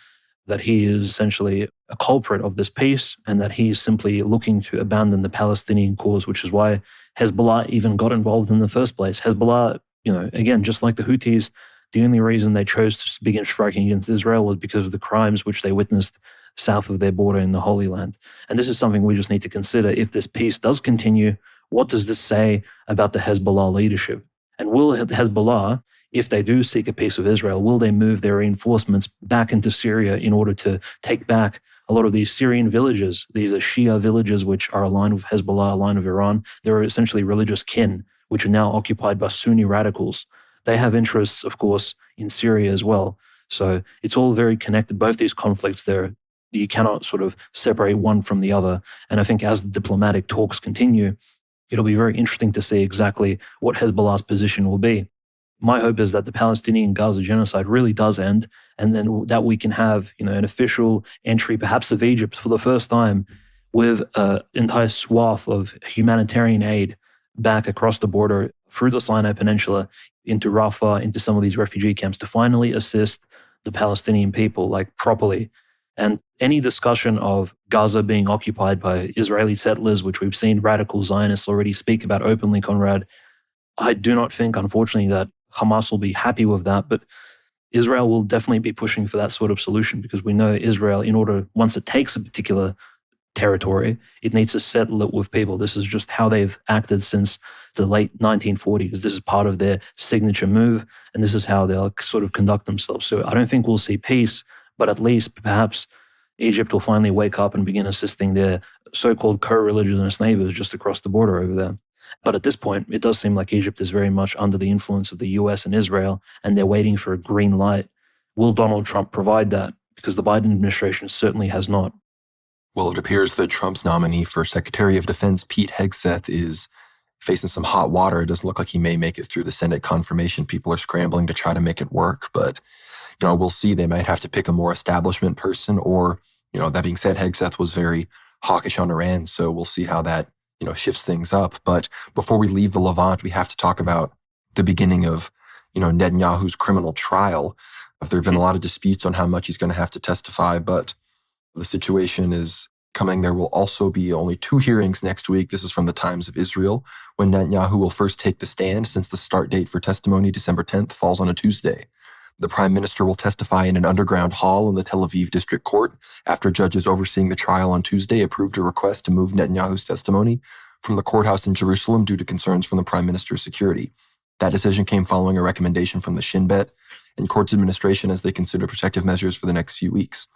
that he is essentially a culprit of this peace, and that he is simply looking to abandon the Palestinian cause, which is why Hezbollah even got involved in the first place. Hezbollah, again, just like the Houthis, the only reason they chose to begin striking against Israel was because of the crimes which they witnessed south of their border in the Holy Land. And this is something we just need to consider. If this peace does continue, what does this say about the Hezbollah leadership? And will Hezbollah, if they do seek a peace with Israel, will they move their reinforcements back into Syria in order to take back a lot of these Syrian villages? These are Shia villages which are aligned with Hezbollah, aligned with Iran. They're essentially religious kin, which are now occupied by Sunni radicals. They have interests, of course, in Syria as well. So it's all very connected. Both these conflicts there, you cannot sort of separate one from the other. And I think as the diplomatic talks continue, it'll be very interesting to see exactly what Hezbollah's position will be. my hope is that the Palestinian Gaza genocide really does end, and then that we can have, an official entry, perhaps of Egypt for the first time, with an entire swath of humanitarian aid back across the border through the Sinai Peninsula into Rafah, into some of these refugee camps to finally assist the Palestinian people like properly. And any discussion of Gaza being occupied by Israeli settlers, which we've seen radical Zionists already speak about openly, Conrad, I do not think, unfortunately, that Hamas will be happy with that, but Israel will definitely be pushing for that sort of solution, because we know Israel, in order, once it takes a particular territory, it needs to settle it with people. This is just how they've acted since the late 1940s. This is part of their signature move, and this is how they'll sort of conduct themselves. So I don't think we'll see peace, but at least perhaps Egypt will finally wake up and begin assisting their so-called co-religionist neighbors just across the border over there. But at this point, it does seem like Egypt is very much under the influence of the US and Israel, and they're waiting for a green light. Will Donald Trump provide that? Because the Biden administration certainly has not. Well, it appears that Trump's nominee for Secretary of Defense, Pete Hegseth, is facing some hot water. It doesn't look like he may make it through the Senate confirmation. People are scrambling to try to make it work, but we'll see. They might have to pick a more establishment person, or, that being said, Hegseth was very hawkish on Iran, so we'll see how that, shifts things up. But before we leave the Levant, we have to talk about the beginning of, Netanyahu's criminal trial. There have been a lot of disputes on how much he's going to have to testify, but the situation is coming. There will also be only 2 hearings next week. This is from the Times of Israel, when Netanyahu will first take the stand, since the start date for testimony, December 10th, falls on a Tuesday. The prime minister will testify in an underground hall in the Tel Aviv district court after judges overseeing the trial on Tuesday approved a request to move Netanyahu's testimony from the courthouse in Jerusalem due to concerns from the prime minister's security. That decision came following a recommendation from the Shin Bet and court's administration as they consider protective measures for the next few weeks.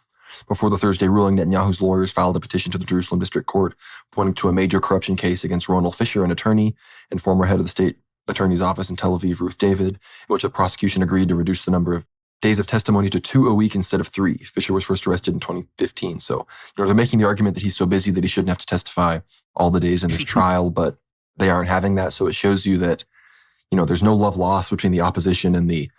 Before the Thursday ruling, Netanyahu's lawyers filed a petition to the Jerusalem district court pointing to a major corruption case against Ronald Fisher, an attorney, and former head of the state attorney's office in Tel Aviv, Ruth David, in which the prosecution agreed to reduce the number of days of testimony to 2 a week instead of 3. Fisher was first arrested in 2015. So, they're making the argument that he's so busy that he shouldn't have to testify all the days in his trial, but they aren't having that. So it shows you that, there's no love lost between the opposition and the,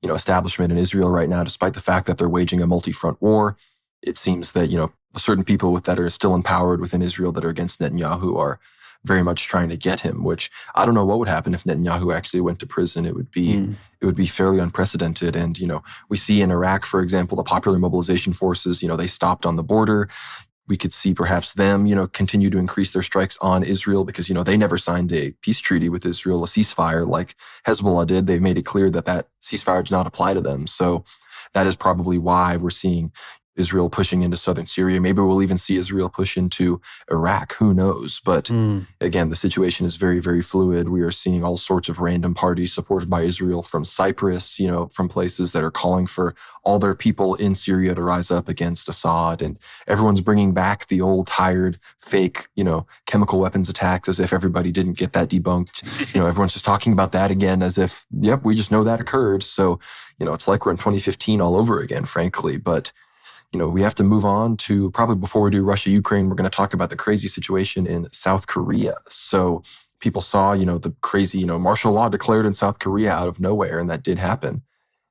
establishment in Israel right now, despite the fact that they're waging a multi-front war. It seems that, certain people that are still empowered within Israel that are against Netanyahu are very much trying to get him, which I don't know what would happen if Netanyahu actually went to prison. It would be fairly unprecedented. And, we see in Iraq, for example, the Popular Mobilization Forces, they stopped on the border. We could see perhaps them, continue to increase their strikes on Israel because, they never signed a peace treaty with Israel, a ceasefire like Hezbollah did. They made it clear that that ceasefire did not apply to them. So that is probably why we're seeing Israel pushing into southern Syria. Maybe we'll even see Israel push into Iraq. Who knows? But again, the situation is very, very fluid. We are seeing all sorts of random parties supported by Israel from Cyprus, from places that are calling for all their people in Syria to rise up against Assad. And everyone's bringing back the old, tired, fake, chemical weapons attacks as if everybody didn't get that debunked. Everyone's just talking about that again as if, yep, we just know that occurred. So, it's like we're in 2015 all over again, frankly. But we have to move on to, probably before we do Russia-Ukraine, we're going to talk about the crazy situation in South Korea. So people saw, the crazy, martial law declared in South Korea out of nowhere, and that did happen.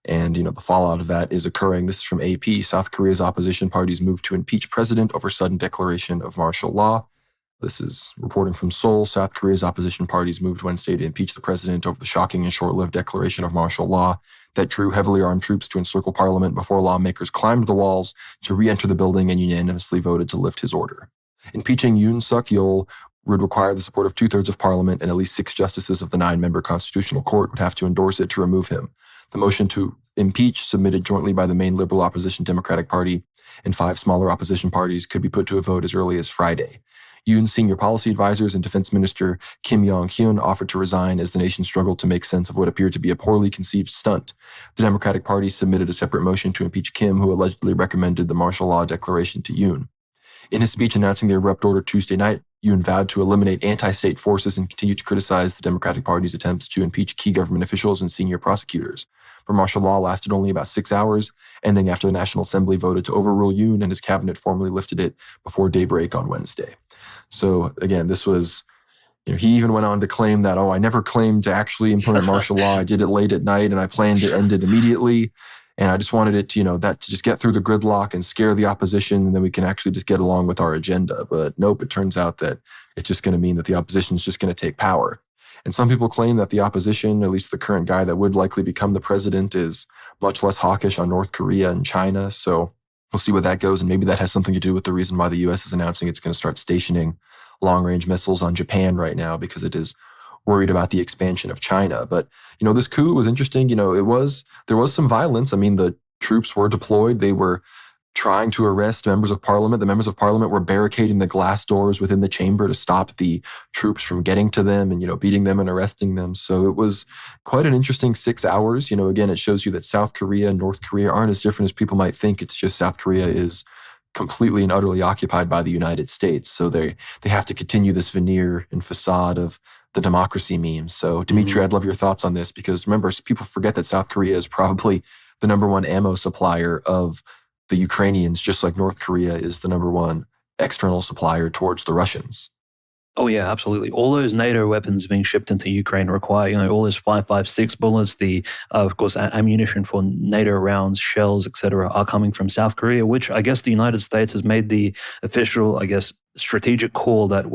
And, the fallout of that is occurring. This is from AP. South Korea's opposition parties moved to impeach president over sudden declaration of martial law. This is reporting from Seoul. South Korea's opposition parties moved Wednesday to impeach the president over the shocking and short-lived declaration of martial law that drew heavily armed troops to encircle parliament before lawmakers climbed the walls to re-enter the building and unanimously voted to lift his order. Impeaching Yoon Suk-yeol would require the support of 2/3 of parliament, and at least 6 justices of the 9-member constitutional court would have to endorse it to remove him. The motion to impeach, submitted jointly by the main liberal opposition Democratic Party and 5 smaller opposition parties, could be put to a vote as early as Friday. Yoon's senior policy advisors and defense minister Kim Yong-hyun offered to resign as the nation struggled to make sense of what appeared to be a poorly conceived stunt. The Democratic Party submitted a separate motion to impeach Kim, who allegedly recommended the martial law declaration to Yoon. In his speech announcing the abrupt order Tuesday night, Yoon vowed to eliminate anti-state forces and continued to criticize the Democratic Party's attempts to impeach key government officials and senior prosecutors. The martial law lasted only about 6 hours, ending after the National Assembly voted to overrule Yoon and his cabinet formally lifted it before daybreak on Wednesday. So again, this was, He even went on to claim that, I never claimed to actually implement martial law. I did it late at night and I planned to end it immediately. And I just wanted it to, that to just get through the gridlock and scare the opposition. And then we can actually just get along with our agenda. But nope, it turns out that it's just going to mean that the opposition is just going to take power. And some people claim that the opposition, at least the current guy that would likely become the president, is much less hawkish on North Korea and China. So we'll see where that goes. And maybe that has something to do with the reason why the U.S. is announcing it's going to start stationing long-range missiles on Japan right now, because it is worried about the expansion of China. But, this coup was interesting. There was some violence. I mean, the troops were deployed. They were trying to arrest members of parliament. The members of parliament were barricading the glass doors within the chamber to stop the troops from getting to them and, beating them and arresting them. So it was quite an interesting 6 hours. Again, it shows you that South Korea and North Korea aren't as different as people might think. It's just South Korea is completely and utterly occupied by the United States. So they have to continue this veneer and facade of the democracy memes. So Dimitri, I'd love your thoughts on this, because remember, people forget that South Korea is probably the number one ammo supplier of the Ukrainians, just like North Korea is the number one external supplier towards the Russians. Oh, yeah, absolutely. All those NATO weapons being shipped into Ukraine require, all those 5.56 bullets, of course, ammunition for NATO rounds, shells, etc., are coming from South Korea, which I guess the United States has made the official, strategic call that,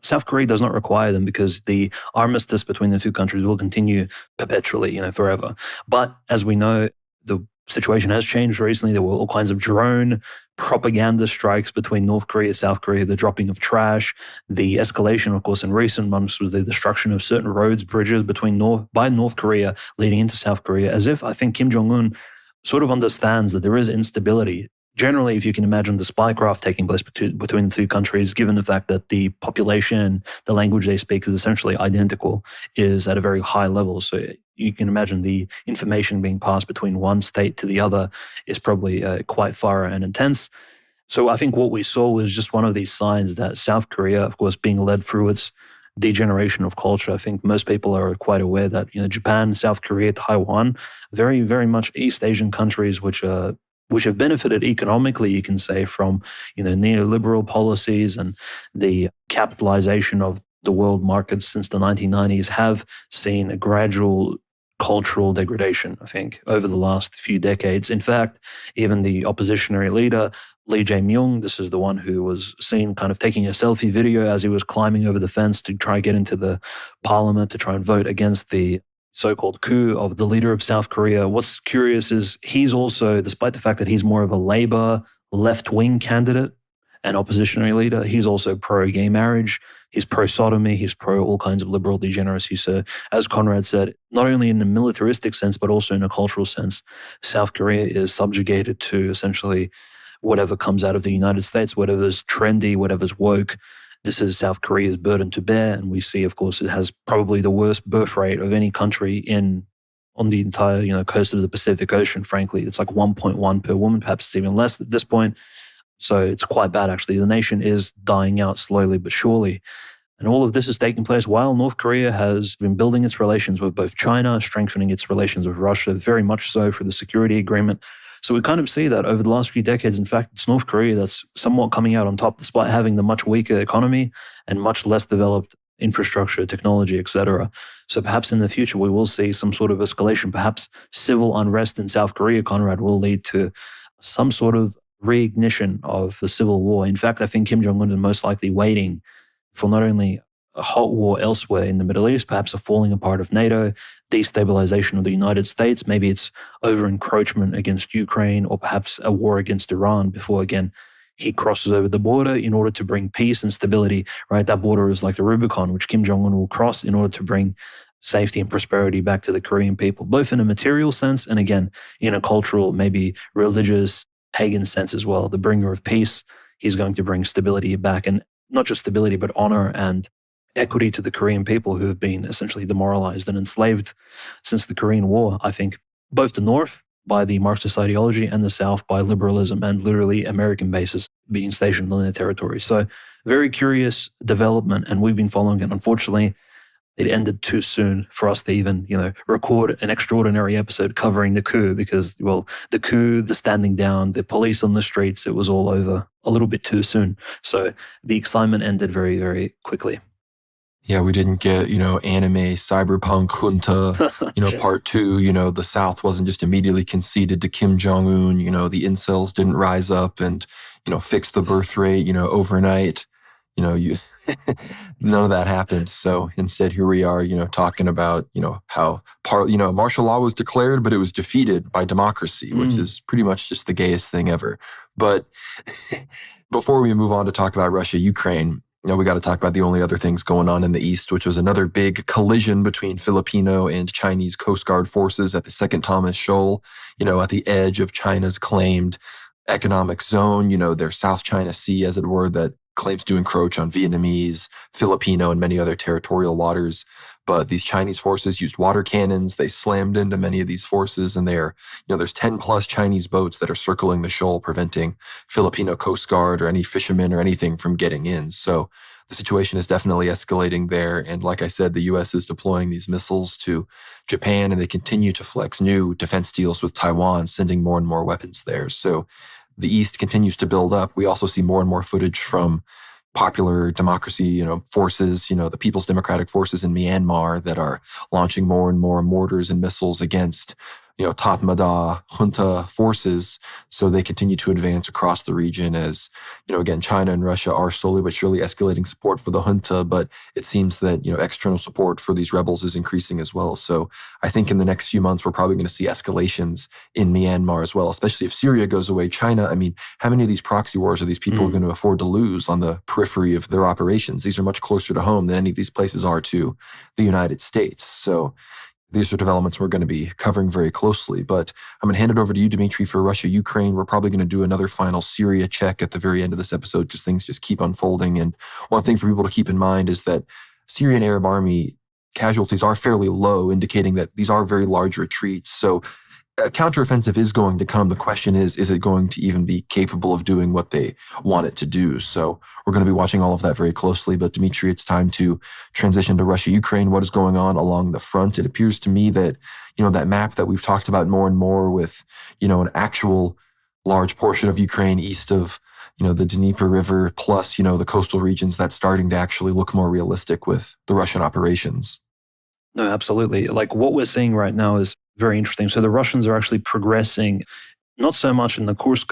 South Korea does not require them because the armistice between the two countries will continue perpetually, forever. But as we know, the situation has changed recently. There were all kinds of drone propaganda strikes between North Korea, South Korea, the dropping of trash, the escalation, of course, in recent months was the destruction of certain roads, bridges by North Korea leading into South Korea, as if I think Kim Jong-un sort of understands that there is instability. Generally, if you can imagine the spycraft taking place between the two countries, given the fact that the population, the language they speak is essentially identical, is at a very high level. So you can imagine the information being passed between one state to the other is probably quite thorough and intense. So I think what we saw was just one of these signs that South Korea, of course, being led through its degeneration of culture. I think most people are quite aware that Japan, South Korea, Taiwan, very, very much East Asian countries, which have benefited economically, you can say, from neoliberal policies and the capitalization of the world markets since the 1990s, have seen a gradual cultural degradation, I think, over the last few decades. In fact, even the oppositionary leader, Lee Jae-myung, this is the one who was seen kind of taking a selfie video as he was climbing over the fence to try and get into the parliament to try and vote against the so-called coup of the leader of South Korea. What's curious is he's also, despite the fact that he's more of a Labour left-wing candidate and oppositionary leader, he's also pro-gay marriage, he's pro-sodomy, he's pro all kinds of liberal degeneracy. So as Conrad said, not only in a militaristic sense, but also in a cultural sense, South Korea is subjugated to essentially whatever comes out of the United States, whatever's trendy, whatever's woke. This is South Korea's burden to bear, and we see, of course, it has probably the worst birth rate of any country on the entire coast of the Pacific Ocean. Frankly, it's like 1.1 per woman, perhaps it's even less at this point. So it's quite bad, actually. The nation is dying out slowly but surely. And all of this is taking place while North Korea has been building its relations with both China, strengthening its relations with Russia, very much so for the security agreement. So we kind of see that over the last few decades. In fact, it's North Korea that's somewhat coming out on top, despite having the much weaker economy and much less developed infrastructure, technology, etc. So perhaps in the future, we will see some sort of escalation. Perhaps civil unrest in South Korea, Conrad, will lead to some sort of reignition of the civil war. In fact, I think Kim Jong-un is most likely waiting for not only a hot war elsewhere in the Middle East, perhaps a falling apart of NATO, destabilization of the United States, maybe it's over-encroachment against Ukraine, or perhaps a war against Iran before, again, he crosses over the border in order to bring peace and stability, right? That border is like the Rubicon, which Kim Jong-un will cross in order to bring safety and prosperity back to the Korean people, both in a material sense and, again, in a cultural, maybe religious, pagan sense as well. The bringer of peace, he's going to bring stability back, and not just stability, but honor and equity to the Korean people who have been essentially demoralized and enslaved since the Korean War. I think both the North by the Marxist ideology and the South by liberalism and literally American bases being stationed on their territory. So very curious development, and we've been following it. Unfortunately, it ended too soon for us to even, record an extraordinary episode covering the coup because, the coup, the standing down, the police on the streets, it was all over a little bit too soon. So the excitement ended very, very quickly. Yeah, we didn't get, anime, cyberpunk, junta, part two. The South wasn't just immediately conceded to Kim Jong-un. The incels didn't rise up and, fix the birth rate, overnight. You none of that happened. So instead, here we are, talking about, how martial law was declared, but it was defeated by democracy, which is pretty much just the gayest thing ever. But before we move on to talk about Russia, Ukraine, we got to talk about the only other things going on in the East, which was another big collision between Filipino and Chinese Coast Guard forces at the Second Thomas Shoal, at the edge of China's claimed economic zone, their South China Sea, as it were, that claims to encroach on Vietnamese, Filipino, and many other territorial waters. But these Chinese forces used water cannons. They slammed into many of these forces, and there's 10 plus Chinese boats that are circling the shoal, preventing Filipino Coast Guard or any fishermen or anything from getting in. So the situation is definitely escalating there. And like I said, the U.S. is deploying these missiles to Japan, and they continue to flex new defense deals with Taiwan, sending more and more weapons there. So the East continues to build up. We also see more and more footage from popular democracy, forces, the People's Democratic Forces in Myanmar that are launching more and more mortars and missiles against, Tatmadaw junta forces. So they continue to advance across the region as, again, China and Russia are slowly but surely escalating support for the junta, but it seems that, external support for these rebels is increasing as well. So I think in the next few months, we're probably going to see escalations in Myanmar as well, especially if Syria goes away. China, how many of these proxy wars are these people going to afford to lose on the periphery of their operations? These are much closer to home than any of these places are to the United States. So these are developments we're going to be covering very closely. But I'm going to hand it over to you, Dimitri, for Russia, Ukraine. We're probably going to do another final Syria check at the very end of this episode because things just keep unfolding. And one thing for people to keep in mind is that Syrian Arab Army casualties are fairly low, indicating that these are very large retreats. So a counteroffensive is going to come. The question is it going to even be capable of doing what they want it to do? So we're going to be watching all of that very closely. But Dimitri, it's time to transition to Russia, Ukraine. What is going on along the front? It appears to me that, that map that we've talked about more and more with, an actual large portion of Ukraine east of, the Dnieper River, plus, the coastal regions, that's starting to actually look more realistic with the Russian operations. No, absolutely. Like what we're seeing right now is very interesting. So the Russians are actually progressing, not so much in the Kursk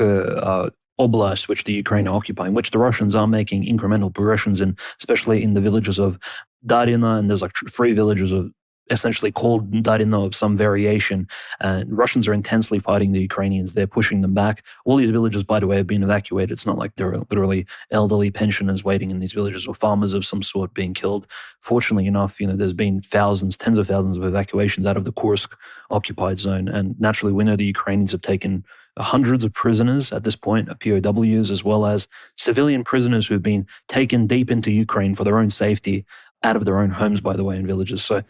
Oblast, which the Ukraine are occupying, which the Russians are making incremental progressions in, especially in the villages of Darina, and there's like 3 villages of essentially called Darina of some variation. And Russians are intensely fighting the Ukrainians. They're pushing them back. All these villages, by the way, have been evacuated. It's not like there are literally elderly pensioners waiting in these villages or farmers of some sort being killed. Fortunately enough, there's been thousands, tens of thousands of evacuations out of the Kursk occupied zone. And naturally, we know the Ukrainians have taken hundreds of prisoners at this point, POWs, as well as civilian prisoners who've been taken deep into Ukraine for their own safety, out of their own homes, by the way, in villages. So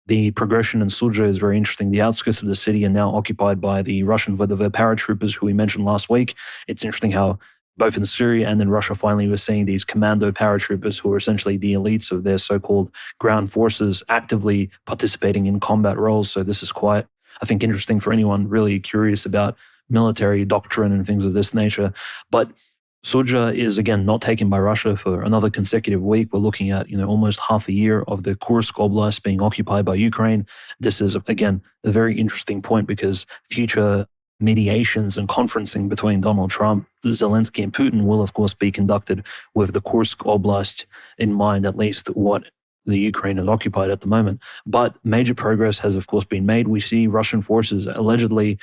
the progression in Sudzha is very interesting. The outskirts of the city are now occupied by the Russian VDV paratroopers who we mentioned last week. It's interesting how both in Syria and in Russia, finally, we're seeing these commando paratroopers who are essentially the elites of their so-called ground forces actively participating in combat roles. So this is quite, I think, interesting for anyone really curious about military doctrine and things of this nature. But Sudzha is, again, not taken by Russia for another consecutive week. We're looking at, almost half a year of the Kursk Oblast being occupied by Ukraine. This is, again, a very interesting point because future mediations and conferencing between Donald Trump, Zelensky, and Putin will, of course, be conducted with the Kursk Oblast in mind, at least what the Ukraine is occupied at the moment. But major progress has, of course, been made. We see Russian forces allegedly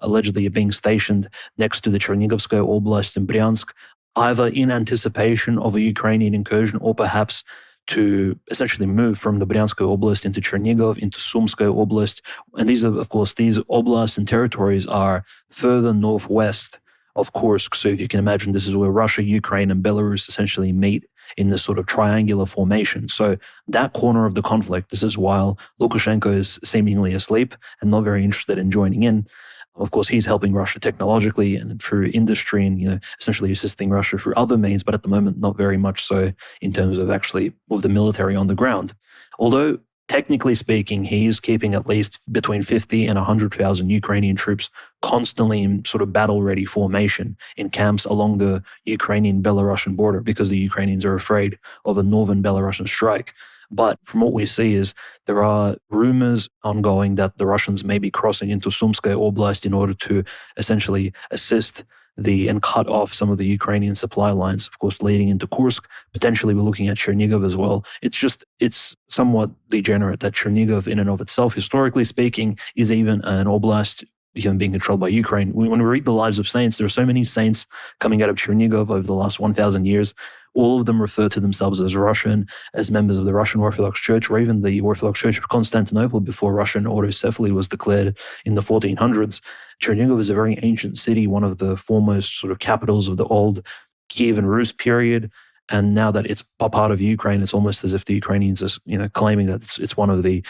are being stationed next to the Chernigovskoye Oblast in Bryansk, either in anticipation of a Ukrainian incursion or perhaps to essentially move from the Bryanskoye Oblast into Chernigov, into Sumskoye Oblast. And these are, of course, these oblasts and territories are further northwest of Kursk. So if you can imagine, this is where Russia, Ukraine, and Belarus essentially meet in this sort of triangular formation. So that corner of the conflict, this is while Lukashenko is seemingly asleep and not very interested in joining in. Of course, he's helping Russia technologically and through industry and, essentially assisting Russia through other means, but at the moment, not very much so in terms of actually with the military on the ground. Although, technically speaking, he is keeping at least between 50 and 100,000 Ukrainian troops constantly in sort of battle-ready formation in camps along the Ukrainian-Belarusian border because the Ukrainians are afraid of a northern Belarusian strike. But from what we see is there are rumors ongoing that the Russians may be crossing into Sumskaya Oblast in order to essentially assist and cut off some of the Ukrainian supply lines, of course, leading into Kursk. Potentially, we're looking at Chernigov as well. It's somewhat degenerate that Chernigov, in and of itself, historically speaking, is even an oblast being controlled by Ukraine. When we read the lives of saints, there are so many saints coming out of Chernigov over the last 1,000 years. All of them refer to themselves as Russian, as members of the Russian Orthodox Church, or even the Orthodox Church of Constantinople before Russian autocephaly was declared in the 1400s. Chernigov is a very ancient city, one of the foremost sort of capitals of the old Kievan Rus period. And now that it's a part of Ukraine, it's almost as if the Ukrainians are, claiming that it's one of the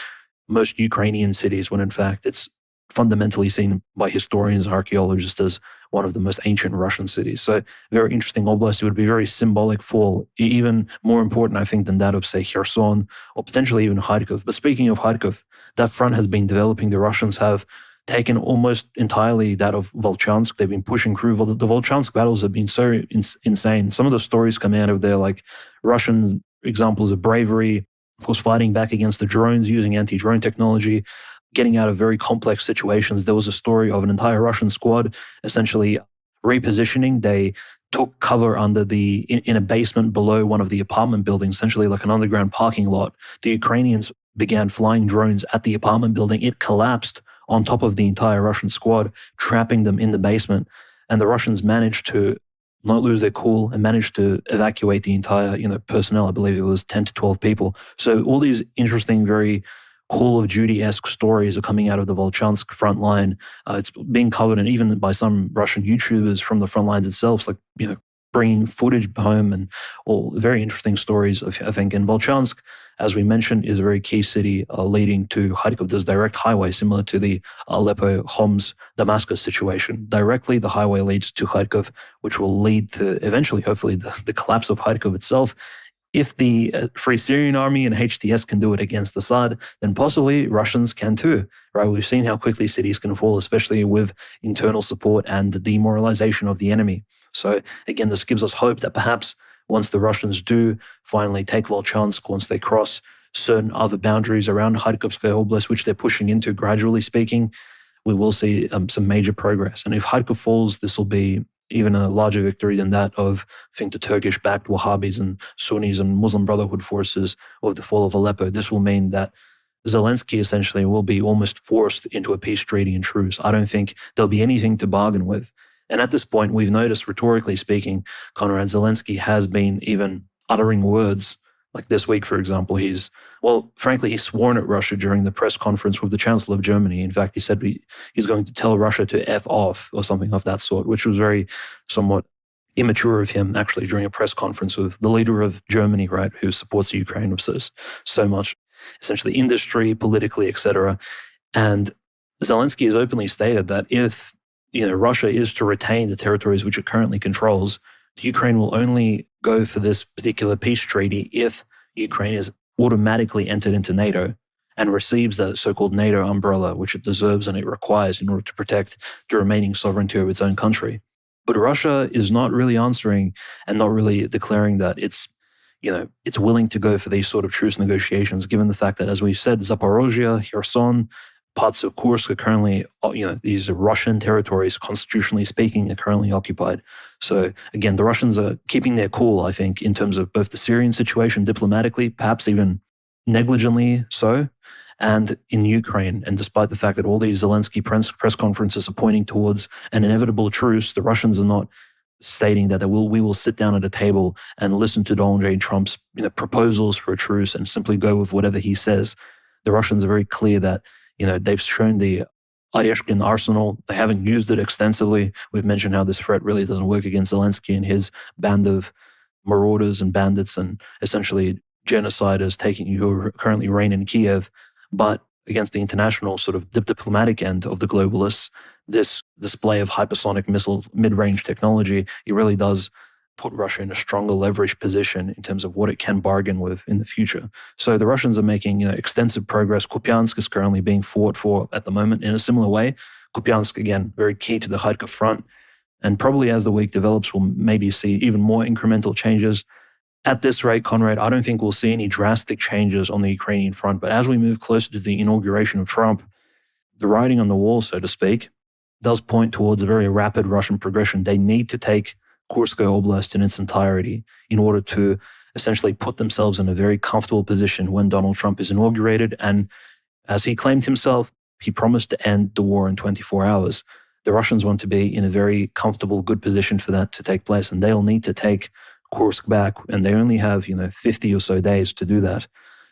most Ukrainian cities, when in fact it's fundamentally seen by historians and archaeologists as one of the most ancient Russian cities. So very interesting oblast. It would be very symbolic for, even more important, I think, than that of, say, Kherson or potentially even Kharkov. But speaking of Kharkov, that front has been developing. The Russians have taken almost entirely that of Volchansk. They've been pushing through. The Volchansk battles have been so insane. Some of the stories coming out of there, like Russian examples of bravery, of course, fighting back against the drones using anti-drone technology, getting out of very complex situations. There was a story of an entire Russian squad essentially repositioning. They took cover in a basement below one of the apartment buildings, essentially like an underground parking lot. The Ukrainians began flying drones at the apartment building. It collapsed on top of the entire Russian squad, trapping them in the basement. And the Russians managed to not lose their cool and managed to evacuate the entire, personnel. I believe it was 10 to 12 people. So all these interesting, very Call of Duty-esque stories are coming out of the Volchansk front line. It's being covered, and even by some Russian YouTubers from the front lines itself, like, bringing footage home and all very interesting stories, I think. And Volchansk, as we mentioned, is a very key city leading to Kharkov. There's direct highway, similar to the Aleppo, Homs, Damascus situation. Directly, the highway leads to Kharkov, which will lead to eventually, hopefully, the collapse of Kharkov itself. If the Free Syrian Army and HTS can do it against Assad, then possibly Russians can too, right? We've seen how quickly cities can fall, especially with internal support and the demoralization of the enemy. So again, this gives us hope that perhaps once the Russians do finally take Volchansk, once they cross certain other boundaries around Kharkovskaya Oblast, which they're pushing into, gradually speaking, we will see some major progress. And if Kharkov falls, this will be even a larger victory than that of, I think, the Turkish-backed Wahhabis and Sunnis and Muslim Brotherhood forces of the fall of Aleppo. This will mean that Zelensky essentially will be almost forced into a peace treaty and truce. I don't think there'll be anything to bargain with. And at this point, we've noticed, rhetorically speaking, Konrad, Zelensky has been even uttering words. Like this week, for example, he's sworn at Russia during the press conference with the Chancellor of Germany. In fact, he said he's going to tell Russia to F off or something of that sort, which was very somewhat immature of him, actually, during a press conference with the leader of Germany, right, who supports Ukraine with so much, essentially, industry, politically, etc. And Zelensky has openly stated that if Russia is to retain the territories which it currently controls, Ukraine will only go for this particular peace treaty if Ukraine is automatically entered into NATO and receives the so-called NATO umbrella, which it deserves and it requires in order to protect the remaining sovereignty of its own country. But Russia is not really answering and not really declaring that it's willing to go for these sort of truce negotiations, given the fact that, as we've said, Zaporozhye, Kherson, parts of Kursk are currently, these Russian territories, constitutionally speaking, are currently occupied. So again, the Russians are keeping their cool, I think, in terms of both the Syrian situation diplomatically, perhaps even negligently so, and in Ukraine. And despite the fact that all these Zelensky press conferences are pointing towards an inevitable truce, the Russians are not stating that we will sit down at a table and listen to Donald J. Trump's proposals for a truce and simply go with whatever he says. The Russians are very clear that they've shown the Oreshkin arsenal. They haven't used it extensively. We've mentioned how this threat really doesn't work against Zelensky and his band of marauders and bandits and essentially genociders who currently reign in Kiev. But against the international sort of diplomatic end of the globalists, this display of hypersonic missile mid-range technology, it really does put Russia in a stronger leverage position in terms of what it can bargain with in the future. So the Russians are making extensive progress. Kupiansk is currently being fought for at the moment in a similar way. Kupiansk, again, very key to the Kharkov front. And probably as the week develops, we'll maybe see even more incremental changes. At this rate, Conrad, I don't think we'll see any drastic changes on the Ukrainian front. But as we move closer to the inauguration of Trump, the writing on the wall, so to speak, does point towards a very rapid Russian progression. They need to take Kursk Oblast in its entirety in order to essentially put themselves in a very comfortable position when Donald Trump is inaugurated. And as he claimed himself, he promised to end the war in 24 hours. The Russians want to be in a very comfortable, good position for that to take place, and they'll need to take Kursk back, and they only have 50 or so days to do that.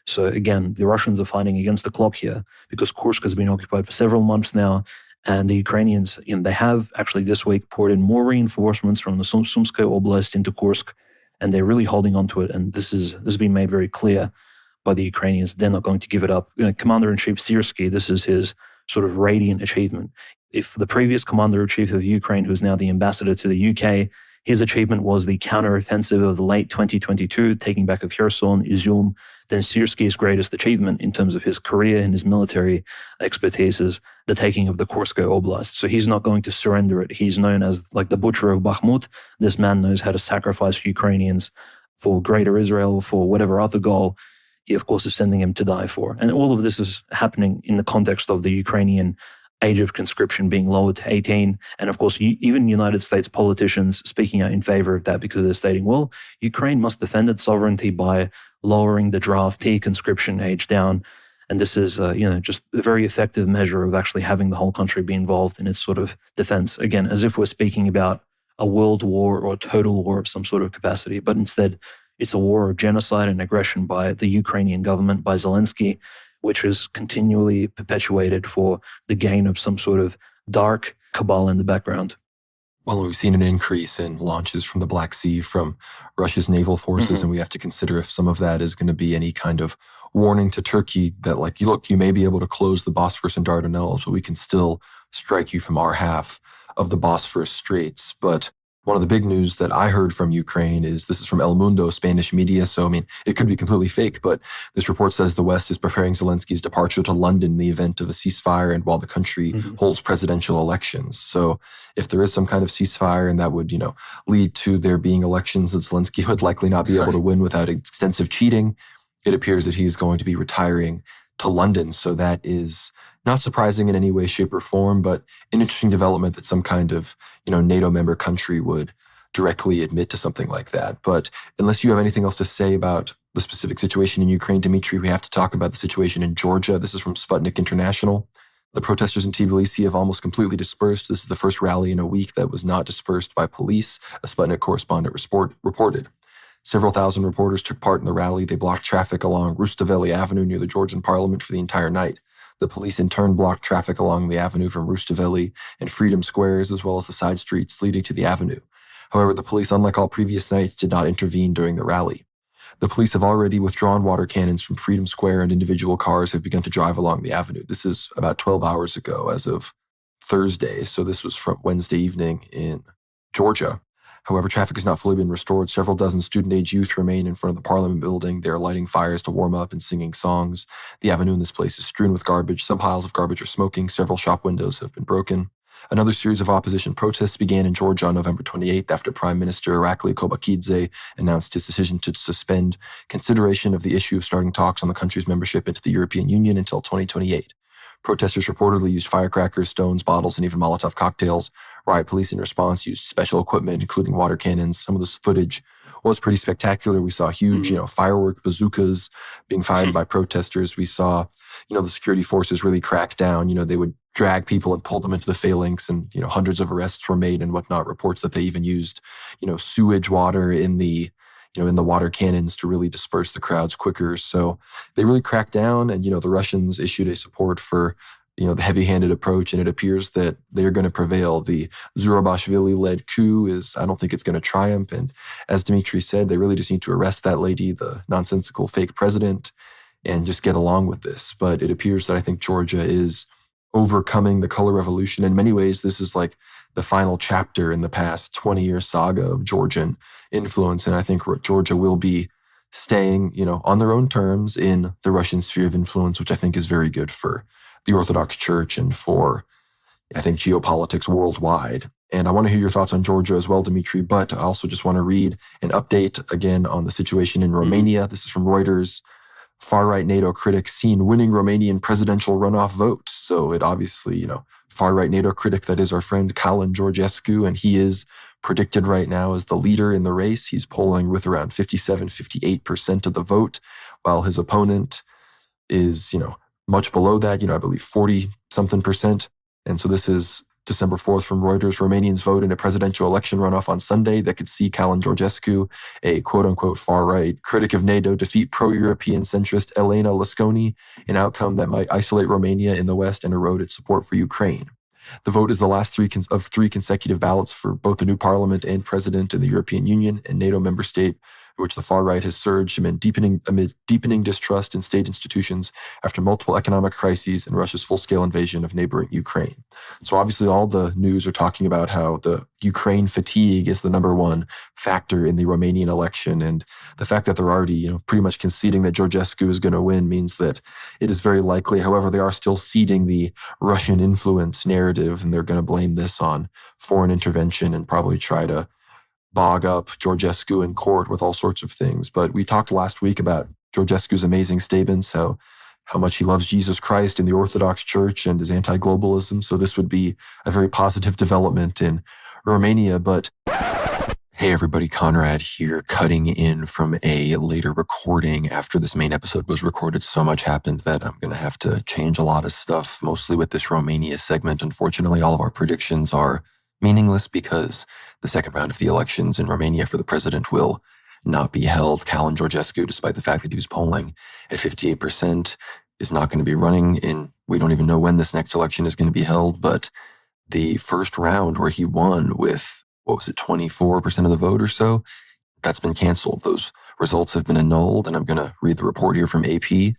So again, the Russians are fighting against the clock here because Kursk has been occupied for several months now, and the Ukrainians, they have actually this week poured in more reinforcements from the Sumskoye Oblast into Kursk, and they're really holding on to it. And this has been made very clear by the Ukrainians. They're not going to give it up. Commander-in-Chief Syrskyi, this is his sort of radiant achievement. If the previous Commander-in-Chief of Ukraine, who's now the ambassador to the UK, his achievement was the counter-offensive of the late 2022, taking back of Kherson, Izium, then Syrskyi's greatest achievement in terms of his career and his military expertise is the taking of the Kursk Oblast. So he's not going to surrender it. He's known as like the butcher of Bakhmut. This man knows how to sacrifice Ukrainians for greater Israel, for whatever other goal he, of course, is sending him to die for. And all of this is happening in the context of the Ukrainian age of conscription being lowered to 18. And of course, even United States politicians speaking out in favor of that because they're stating, well, Ukraine must defend its sovereignty by lowering the draftee conscription age down. And this is, just a very effective measure of actually having the whole country be involved in its sort of defense. Again, as if we're speaking about a world war or a total war of some sort of capacity, but instead it's a war of genocide and aggression by the Ukrainian government, by Zelensky, which is continually perpetuated for the gain of some sort of dark cabal in the background. Well, we've seen an increase in launches from the Black Sea from Russia's naval forces, and we have to consider if some of that is going to be any kind of warning to Turkey that, like, look, you may be able to close the Bosphorus and Dardanelles, but we can still strike you from our half of the Bosphorus Straits. But one of the big news that I heard from Ukraine is, this is from El Mundo, Spanish media, so I mean, it could be completely fake, but this report says the West is preparing Zelensky's departure to London in the event of a ceasefire and while the country holds presidential elections. So if there is some kind of ceasefire and that would, lead to there being elections that Zelensky would likely not be able to win without extensive cheating, it appears that he's going to be retiring to London. So that is not surprising in any way, shape, or form, but an interesting development that some kind of, NATO member country would directly admit to something like that. But unless you have anything else to say about the specific situation in Ukraine, Dimitri, we have to talk about the situation in Georgia. This is from Sputnik International. The protesters in Tbilisi have almost completely dispersed. This is the first rally in a week that was not dispersed by police, a Sputnik correspondent reported. Several thousand reporters took part in the rally. They blocked traffic along Rustaveli Avenue near the Georgian parliament for the entire night. The police in turn blocked traffic along the avenue from Rustaveli and Freedom Squares, as well as the side streets leading to the avenue. However, the police, unlike all previous nights, did not intervene during the rally. The police have already withdrawn water cannons from Freedom Square, and individual cars have begun to drive along the avenue. This is about 12 hours ago as of Thursday, so this was from Wednesday evening in Georgia. However, traffic has not fully been restored. Several dozen student-age youth remain in front of the Parliament building. They're lighting fires to warm up and singing songs. The avenue in this place is strewn with garbage. Some piles of garbage are smoking. Several shop windows have been broken. Another series of opposition protests began in Georgia on November 28th after Prime Minister Irakli Kobakidze announced his decision to suspend consideration of the issue of starting talks on the country's membership into the European Union until 2028. Protesters reportedly used firecrackers, stones, bottles, and even Molotov cocktails. Riot police in response used special equipment, including water cannons. Some of this footage was pretty spectacular. We saw huge, firework bazookas being fired by protesters. We saw, the security forces really crack down. They would drag people and pull them into the phalanx, and, hundreds of arrests were made and whatnot. Reports that they even used, sewage water in the water cannons to really disperse the crowds quicker. So they really cracked down, and, the Russians issued a support for, the heavy-handed approach, and it appears that they're going to prevail. The Zurabashvili-led coup I don't think it's going to triumph. And as Dmitry said, they really just need to arrest that lady, the nonsensical fake president, and just get along with this. But it appears that I think Georgia is overcoming the color revolution. In many ways, this is like the final chapter in the past 20-year saga of Georgian influence. And I think Georgia will be staying, on their own terms in the Russian sphere of influence, which I think is very good for the Orthodox Church and for, I think, geopolitics worldwide. And I want to hear your thoughts on Georgia as well, Dimitri, but I also just want to read an update again on the situation in Romania. This is from Reuters. Far-right NATO critic seen winning Romanian presidential runoff vote. So it obviously, far-right NATO critic, that is our friend Calin Georgescu, and he is predicted right now as the leader in the race. He's polling with around 57, 58% of the vote, while his opponent is, much below that, I believe 40-something percent. And so this is December 4th from Reuters. Romanians vote in a presidential election runoff on Sunday that could see Calin Georgescu, a quote-unquote far-right critic of NATO, defeat pro-European centrist Elena Lasconi, an outcome that might isolate Romania in the West and erode its support for Ukraine. The vote is the last of three consecutive ballots for both the new parliament and president in the European Union and NATO member state, in which the far right has surged amid deepening distrust in state institutions after multiple economic crises and Russia's full-scale invasion of neighboring Ukraine. So obviously all the news are talking about how the Ukraine fatigue is the number one factor in the Romanian election, and the fact that they're already, pretty much conceding that Georgescu is going to win means that it is very likely. However, they are still seeding the Russian influence narrative, and they're going to blame this on foreign intervention and probably try to bog up Georgescu in court with all sorts of things. But we talked last week about Georgescu's amazing statements, how much he loves Jesus Christ and the Orthodox Church and his anti-globalism. So this would be a very positive development in Romania. But hey everybody, Conrad here, cutting in from a later recording after this main episode was recorded. So much happened that I'm going to have to change a lot of stuff, mostly with this Romania segment. Unfortunately, all of our predictions are meaningless because the second round of the elections in Romania for the president will not be held. Calin Georgescu, despite the fact that he was polling at 58%, is not going to be running we don't even know when this next election is going to be held, but the first round where he won with, 24% of the vote or so, that's been canceled. Those results have been annulled, and I'm going to read the report here from AP.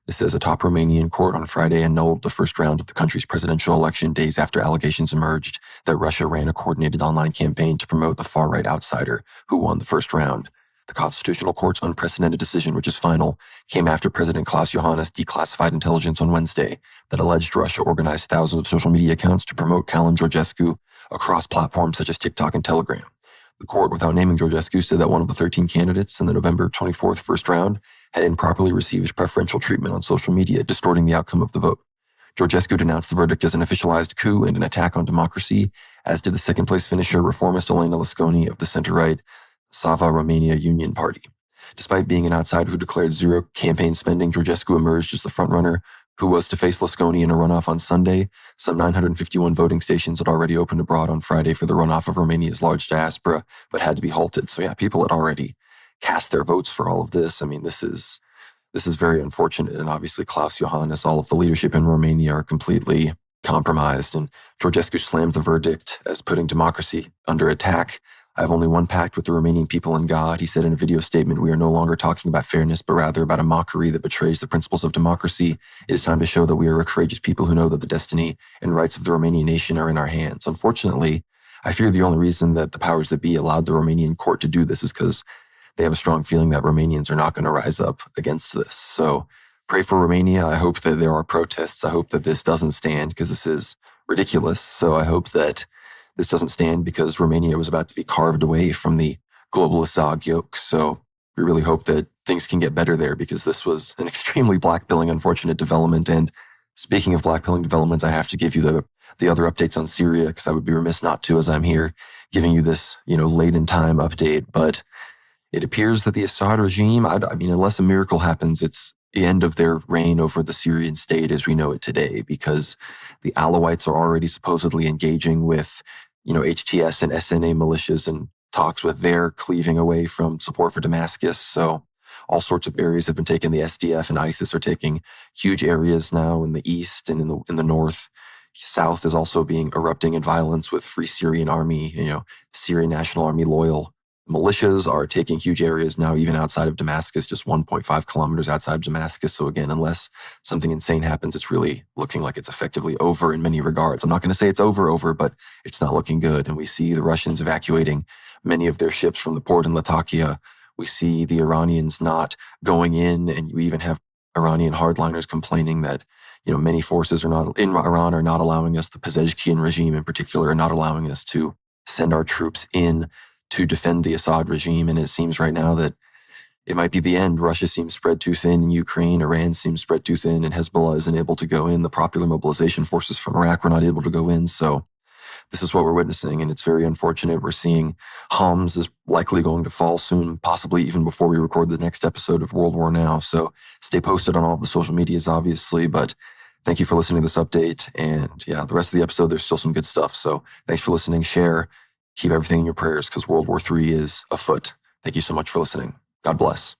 This says a top Romanian court on Friday annulled the first round of the country's presidential election days after allegations emerged that Russia ran a coordinated online campaign to promote the far-right outsider who won the first round. The Constitutional Court's unprecedented decision, which is final, came after President Klaus Johannes declassified intelligence on Wednesday that alleged Russia organized thousands of social media accounts to promote Calin Georgescu across platforms such as TikTok and Telegram. The court, without naming Georgescu, said that one of the 13 candidates in the November 24th first round had improperly received preferential treatment on social media, distorting the outcome of the vote. Georgescu denounced the verdict as an officialized coup and an attack on democracy, as did the second-place finisher, reformist Elena Lasconi of the center-right Sava Romania Union Party. Despite being an outsider who declared zero campaign spending, Georgescu emerged as the frontrunner who was to face Lasconi in a runoff on Sunday. Some 951 voting stations had already opened abroad on Friday for the runoff of Romania's large diaspora, but had to be halted. So yeah, people had already cast their votes for all of this. I mean, this is very unfortunate. And obviously Klaus Johannes, all of the leadership in Romania are completely compromised. And Georgescu slammed the verdict as putting democracy under attack. I have only one pact with the Romanian people and God, he said in a video statement. We are no longer talking about fairness, but rather about a mockery that betrays the principles of democracy. It is time to show that we are a courageous people who know that the destiny and rights of the Romanian nation are in our hands. Unfortunately, I fear the only reason that the powers that be allowed the Romanian court to do this is because they have a strong feeling that Romanians are not going to rise up against this. So pray for Romania. I hope that there are protests. I hope that this doesn't stand because this is ridiculous. So I hope that this doesn't stand because Romania was about to be carved away from the global Assad yoke. So we really hope that things can get better there because this was an extremely blackpilling, unfortunate development. And speaking of blackpilling developments, I have to give you the other updates on Syria because I would be remiss not to as I'm here giving you this, late in time update. But it appears that the Assad regime, unless a miracle happens, it's the end of their reign over the Syrian state as we know it today because the Alawites are already supposedly engaging with HTS and SNA militias and talks with their cleaving away from support for Damascus. So all sorts of areas have been taken. The SDF and ISIS are taking huge areas now in the east and in the north. South is also erupting in violence with Free Syrian Army, Syrian National Army loyal militias are taking huge areas now, even outside of Damascus, just 1.5 kilometers outside of Damascus. So again, unless something insane happens, it's really looking like it's effectively over in many regards. I'm not going to say it's over, but it's not looking good. And we see the Russians evacuating many of their ships from the port in Latakia. We see the Iranians not going in, and you even have Iranian hardliners complaining that, many forces are not in Iran are not allowing us, the Pezeshkian regime in particular, are not allowing us to send our troops in to defend the Assad regime. And it seems right now that it might be the end. Russia seems spread too thin in Ukraine. Iran seems spread too thin, and Hezbollah isn't able to go in. The Popular Mobilization Forces from Iraq were not able to go in. So this is what we're witnessing, and it's very unfortunate. We're seeing Homs is likely going to fall soon, possibly even before we record the next episode of World War Now. So stay posted on all of the social medias, obviously, but thank you for listening to this update. And yeah, the rest of the episode, there's still some good stuff. So thanks for listening. Share. Keep everything in your prayers because World War III is afoot. Thank you so much for listening. God bless.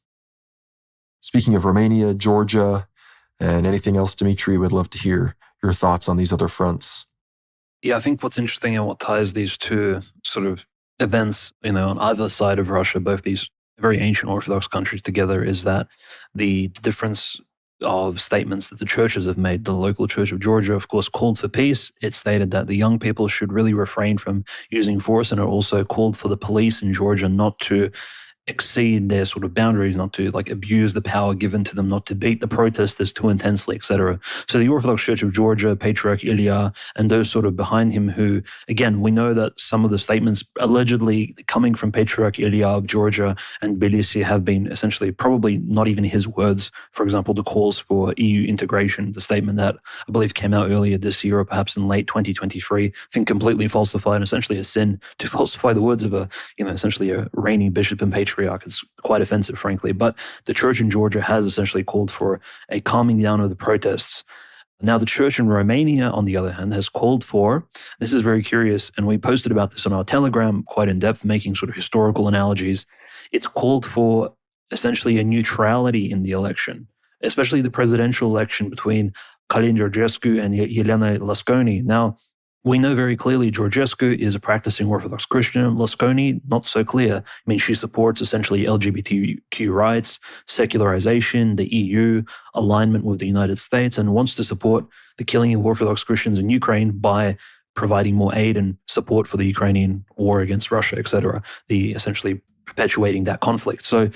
Speaking of Romania, Georgia, and anything else, Dimitri, we'd love to hear your thoughts on these other fronts. Yeah, I think what's interesting and what ties these two sort of events, on either side of Russia, both these very ancient Orthodox countries together, is that the difference of statements that the churches have made. The local church of Georgia, of course, called for peace. It stated that the young people should really refrain from using force, and it also called for the police in Georgia not to exceed their sort of boundaries, not to abuse the power given to them, not to beat the protesters too intensely, etc. So the Orthodox Church of Georgia, Patriarch Ilya, and those sort of behind him who, again, we know that some of the statements allegedly coming from Patriarch Ilya of Georgia and Tbilisi have been essentially probably not even his words. For example, the calls for EU integration, the statement that I believe came out earlier this year or perhaps in late 2023, I think completely falsified, essentially a sin to falsify the words of essentially a reigning bishop and patriarch. It's quite offensive, frankly. But the church in Georgia has essentially called for a calming down of the protests. Now, the church in Romania, on the other hand, has called for, this is very curious, and we posted about this on our Telegram quite in depth, making sort of historical analogies. It's called for essentially a neutrality in the election, especially the presidential election between Călin Georgescu and Elena Lasconi. Now, we know very clearly Georgescu is a practicing Orthodox Christian. Lasconi, not so clear. I mean, she supports essentially LGBTQ rights, secularization, the EU, alignment with the United States, and wants to support the killing of Orthodox Christians in Ukraine by providing more aid and support for the Ukrainian war against Russia, etc., essentially perpetuating that conflict. So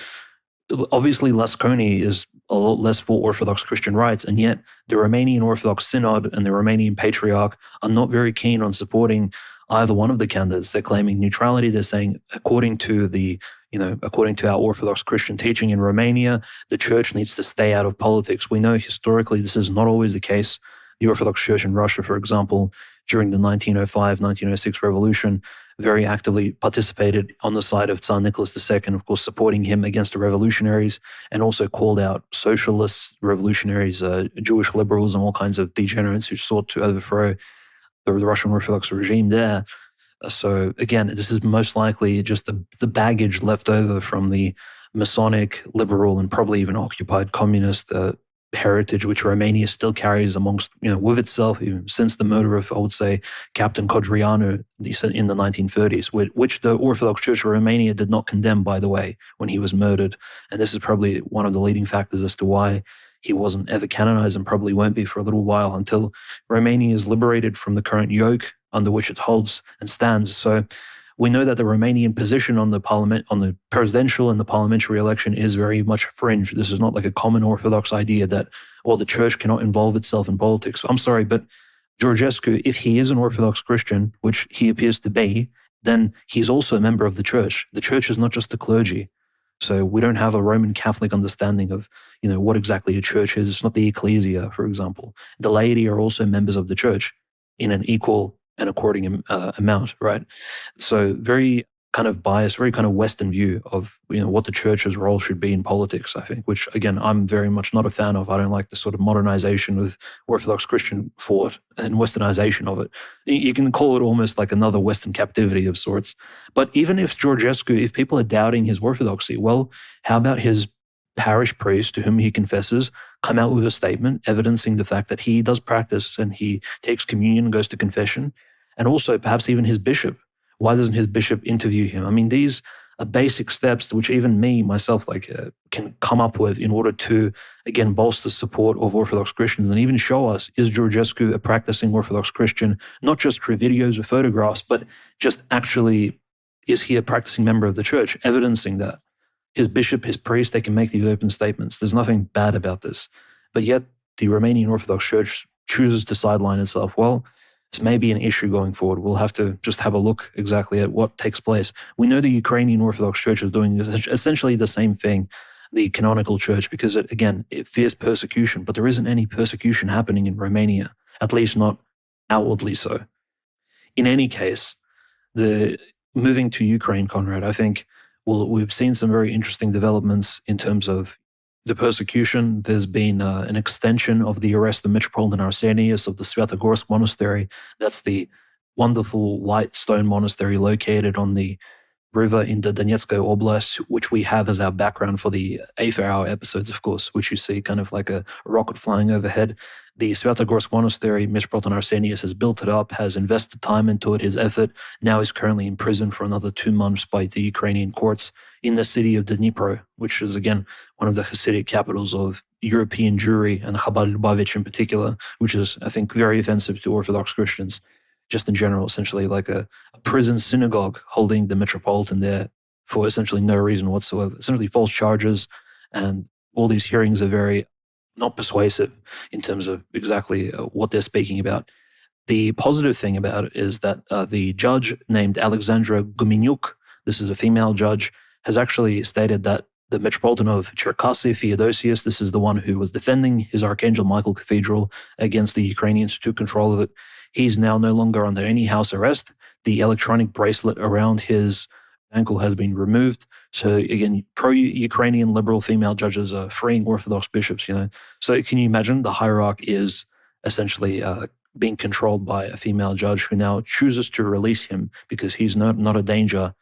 obviously, Lasconi is a lot less for Orthodox Christian rights, and yet the Romanian Orthodox Synod and the Romanian Patriarch are not very keen on supporting either one of the candidates. They're claiming neutrality. They're saying, according to our Orthodox Christian teaching in Romania, the church needs to stay out of politics. We know historically this is not always the case. The Orthodox Church in Russia, for example, during the 1905-1906 revolution, very actively participated on the side of Tsar Nicholas II, of course, supporting him against the revolutionaries, and also called out socialists, revolutionaries, Jewish liberals, and all kinds of degenerates who sought to overthrow the Russian Orthodox regime there. So again, this is most likely just the baggage left over from the Masonic, liberal, and probably even occupied communist heritage which Romania still carries amongst, with itself, even since the murder of, I would say, Captain Codreanu in the 1930s, which the Orthodox Church of Romania did not condemn, by the way, when he was murdered. And this is probably one of the leading factors as to why he wasn't ever canonized and probably won't be for a little while until Romania is liberated from the current yoke under which it holds and stands. So we know that the Romanian position on the presidential and the parliamentary election is very much fringe. This is not like a common Orthodox idea that, the church cannot involve itself in politics. I'm sorry, but Georgescu, if he is an Orthodox Christian, which he appears to be, then he's also a member of the church. The church is not just the clergy. So we don't have a Roman Catholic understanding of, what exactly a church is. It's not the ecclesia, for example. The laity are also members of the church in an equal and according amount, right? So very kind of biased, very kind of Western view of, what the church's role should be in politics, I think, which again, I'm very much not a fan of. I don't like the sort of modernization of Orthodox Christian thought and westernization of it. You can call it almost like another Western captivity of sorts. But even if Georgescu, if people are doubting his orthodoxy, well, how about his parish priest to whom he confesses come out with a statement evidencing the fact that he does practice and he takes communion and goes to confession? And also perhaps even his bishop. Why doesn't his bishop interview him? I mean, these are basic steps which even me, myself, can come up with in order to, again, bolster support of Orthodox Christians and even show us, is Georgescu a practicing Orthodox Christian, not just through videos or photographs, but just actually, is he a practicing member of the church, evidencing that? His bishop, his priest, they can make these open statements. There's nothing bad about this. But yet, the Romanian Orthodox Church chooses to sideline itself, well, this may be an issue going forward. We'll have to just have a look exactly at what takes place. We know the Ukrainian Orthodox Church is doing essentially the same thing, the canonical church, because it fears persecution, but there isn't any persecution happening in Romania, at least not outwardly so. In any case, moving to Ukraine, Conrad, I think we've seen some very interesting developments in terms of the persecution. There's been an extension of the arrest of Metropolitan Arsenius of the Svyatogorsk Monastery. That's the wonderful white stone monastery located on the river in the Donetsk Oblast, which we have as our background for the Eiffel Hour episodes, of course, which you see kind of like a rocket flying overhead. The Svyatogorsk Monastery, Metropolitan Arsenius has built it up, has invested time into it, his effort. Now is currently in prison for another 2 months by the Ukrainian courts in the city of Dnipro, which is, again, one of the Hasidic capitals of European Jewry and Chabad Lubavitch in particular, which is, I think, very offensive to Orthodox Christians. Just in general, essentially like a prison synagogue holding the Metropolitan there for essentially no reason whatsoever. Essentially false charges, and all these hearings are very not persuasive in terms of exactly what they're speaking about. The positive thing about it is that the judge named Alexandra Guminyuk, this is a female judge, has actually stated that the Metropolitan of Cherkasy, Theodosius, this is the one who was defending his Archangel Michael Cathedral against the Ukrainians who took control of it. He's now no longer under any house arrest. The electronic bracelet around his ankle has been removed. So again, pro-Ukrainian liberal female judges are freeing Orthodox bishops, So can you imagine the hierarchy is essentially being controlled by a female judge who now chooses to release him because he's not a danger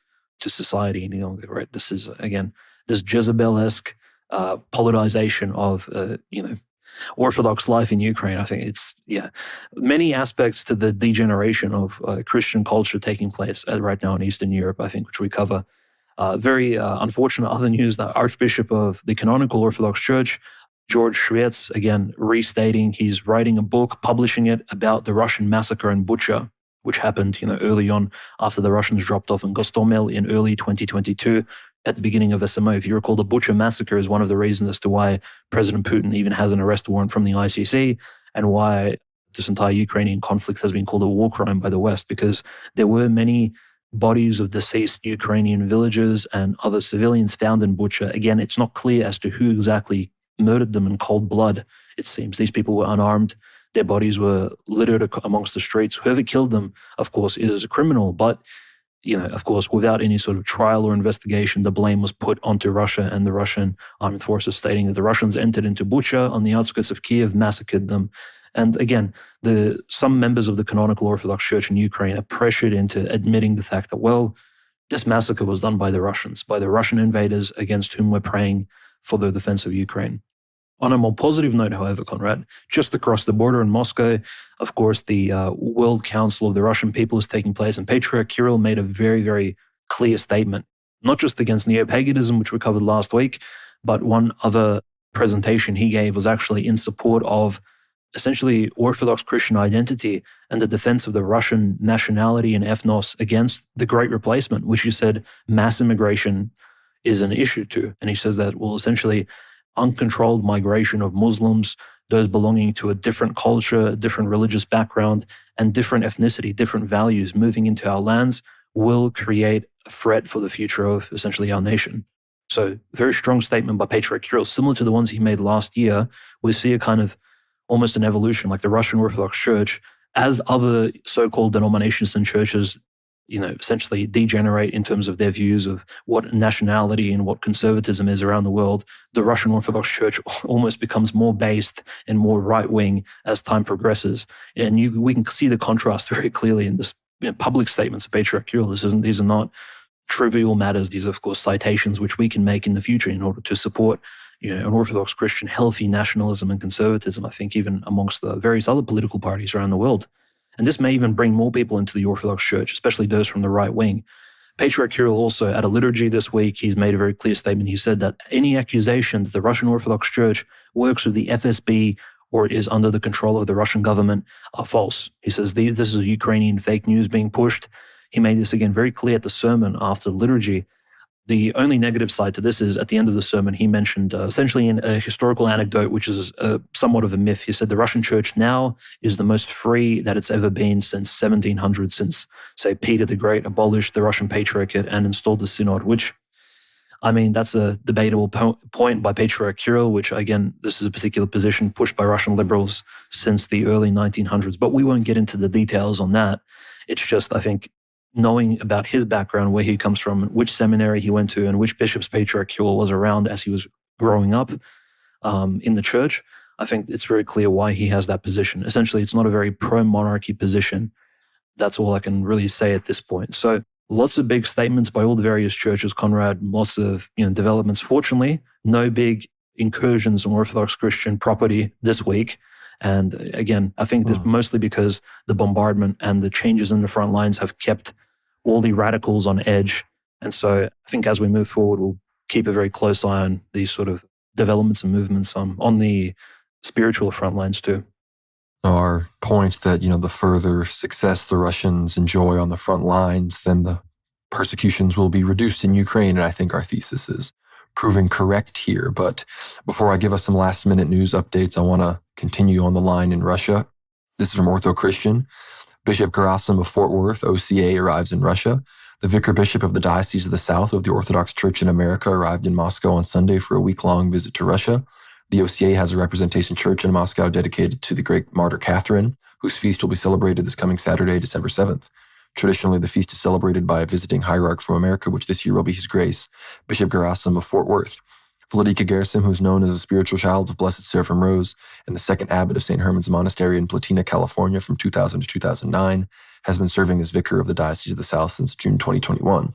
to society any longer, right? This is, again, this Jezebel-esque politicization of, Orthodox life in Ukraine. I think it's, many aspects to the degeneration of Christian culture taking place right now in Eastern Europe, I think, which we cover. Very unfortunate other news, the Archbishop of the Canonical Orthodox Church, George Shvets, again, restating, he's writing a book, publishing it about the Russian massacre in Bucha, which happened, early on after the Russians dropped off in Gostomel in early 2022. At the beginning of SMO, if you recall, the Bucha massacre is one of the reasons as to why President Putin even has an arrest warrant from the ICC and why this entire Ukrainian conflict has been called a war crime by the West, because there were many bodies of deceased Ukrainian villagers and other civilians found in Bucha. Again, it's not clear as to who exactly murdered them in cold blood, it seems. These people were unarmed. Their bodies were littered amongst the streets. Whoever killed them, of course, is a criminal, but of course, without any sort of trial or investigation, the blame was put onto Russia and the Russian armed forces, stating that the Russians entered into Bucha on the outskirts of Kiev, massacred them. And again, some members of the Canonical Orthodox Church in Ukraine are pressured into admitting the fact that, this massacre was done by the Russians, by the Russian invaders against whom we're praying for the defense of Ukraine. On a more positive note, however, Conrad, just across the border in Moscow, of course, the World Council of the Russian People is taking place, and Patriarch Kirill made a very, very clear statement, not just against neo-paganism, which we covered last week, but one other presentation he gave was actually in support of essentially Orthodox Christian identity and the defense of the Russian nationality and ethnos against the Great Replacement, which he said mass immigration is an issue to. And he says that, essentially, uncontrolled migration of Muslims, those belonging to a different culture, a different religious background, and different ethnicity, different values moving into our lands will create a threat for the future of essentially our nation. So very strong statement by Patriarch Kirill, similar to the ones he made last year. We see a kind of almost an evolution, like the Russian Orthodox Church, as other so-called denominations and churches essentially degenerate in terms of their views of what nationality and what conservatism is around the world. The Russian Orthodox Church almost becomes more based and more right-wing as time progresses. And we can see the contrast very clearly in this public statements of Patriarch Kirill. These are not trivial matters. These are, of course, citations which we can make in the future in order to support an Orthodox Christian healthy nationalism and conservatism, I think, even amongst the various other political parties around the world. And this may even bring more people into the Orthodox Church, especially those from the right wing. Patriarch Kirill also, at a liturgy this week, he's made a very clear statement. He said that any accusation that the Russian Orthodox Church works with the FSB or is under the control of the Russian government are false. He says this is Ukrainian fake news being pushed. He made this again very clear at the sermon after the liturgy. The only negative side to this is at the end of the sermon, he mentioned essentially in a historical anecdote, which is somewhat of a myth. He said the Russian church now is the most free that it's ever been since 1700, since, say, Peter the Great abolished the Russian Patriarchate and installed the Synod, which, I mean, that's a debatable point by Patriarch Kirill, which, again, this is a particular position pushed by Russian liberals since the early 1900s. But we won't get into the details on that. It's just, I think, knowing about his background, where he comes from, which seminary he went to, and which bishops Patriarch Kirill was around as he was growing up in the church, I think it's very clear why he has that position. Essentially, it's not a very pro-monarchy position. That's all I can really say at this point. So lots of big statements by all the various churches, Conrad, lots of developments. Fortunately, no big incursions on Orthodox Christian property this week. And again, I think this mostly because the bombardment and the changes in the front lines have kept all the radicals on edge. And so I think as we move forward, we'll keep a very close eye on these sort of developments and movements on the spiritual front lines too. Our point that, the further success the Russians enjoy on the front lines, then the persecutions will be reduced in Ukraine. And I think our thesis is proving correct here. But before I give us some last minute news updates, I want to continue on the line in Russia. This is from Ortho Christian. Bishop Gerasim of Fort Worth, OCA, arrives in Russia. The vicar bishop of the Diocese of the South of the Orthodox Church in America arrived in Moscow on Sunday for a week-long visit to Russia. The OCA has a representation church in Moscow dedicated to the great martyr Catherine, whose feast will be celebrated this coming Saturday, December 7th. Traditionally, the feast is celebrated by a visiting hierarch from America, which this year will be His Grace, Bishop Gerasim of Fort Worth. Vladika Gerasim, who's known as a spiritual child of Blessed Seraphim Rose and the second abbot of St. Herman's Monastery in Platina, California from 2000 to 2009, has been serving as vicar of the Diocese of the South since June 2021.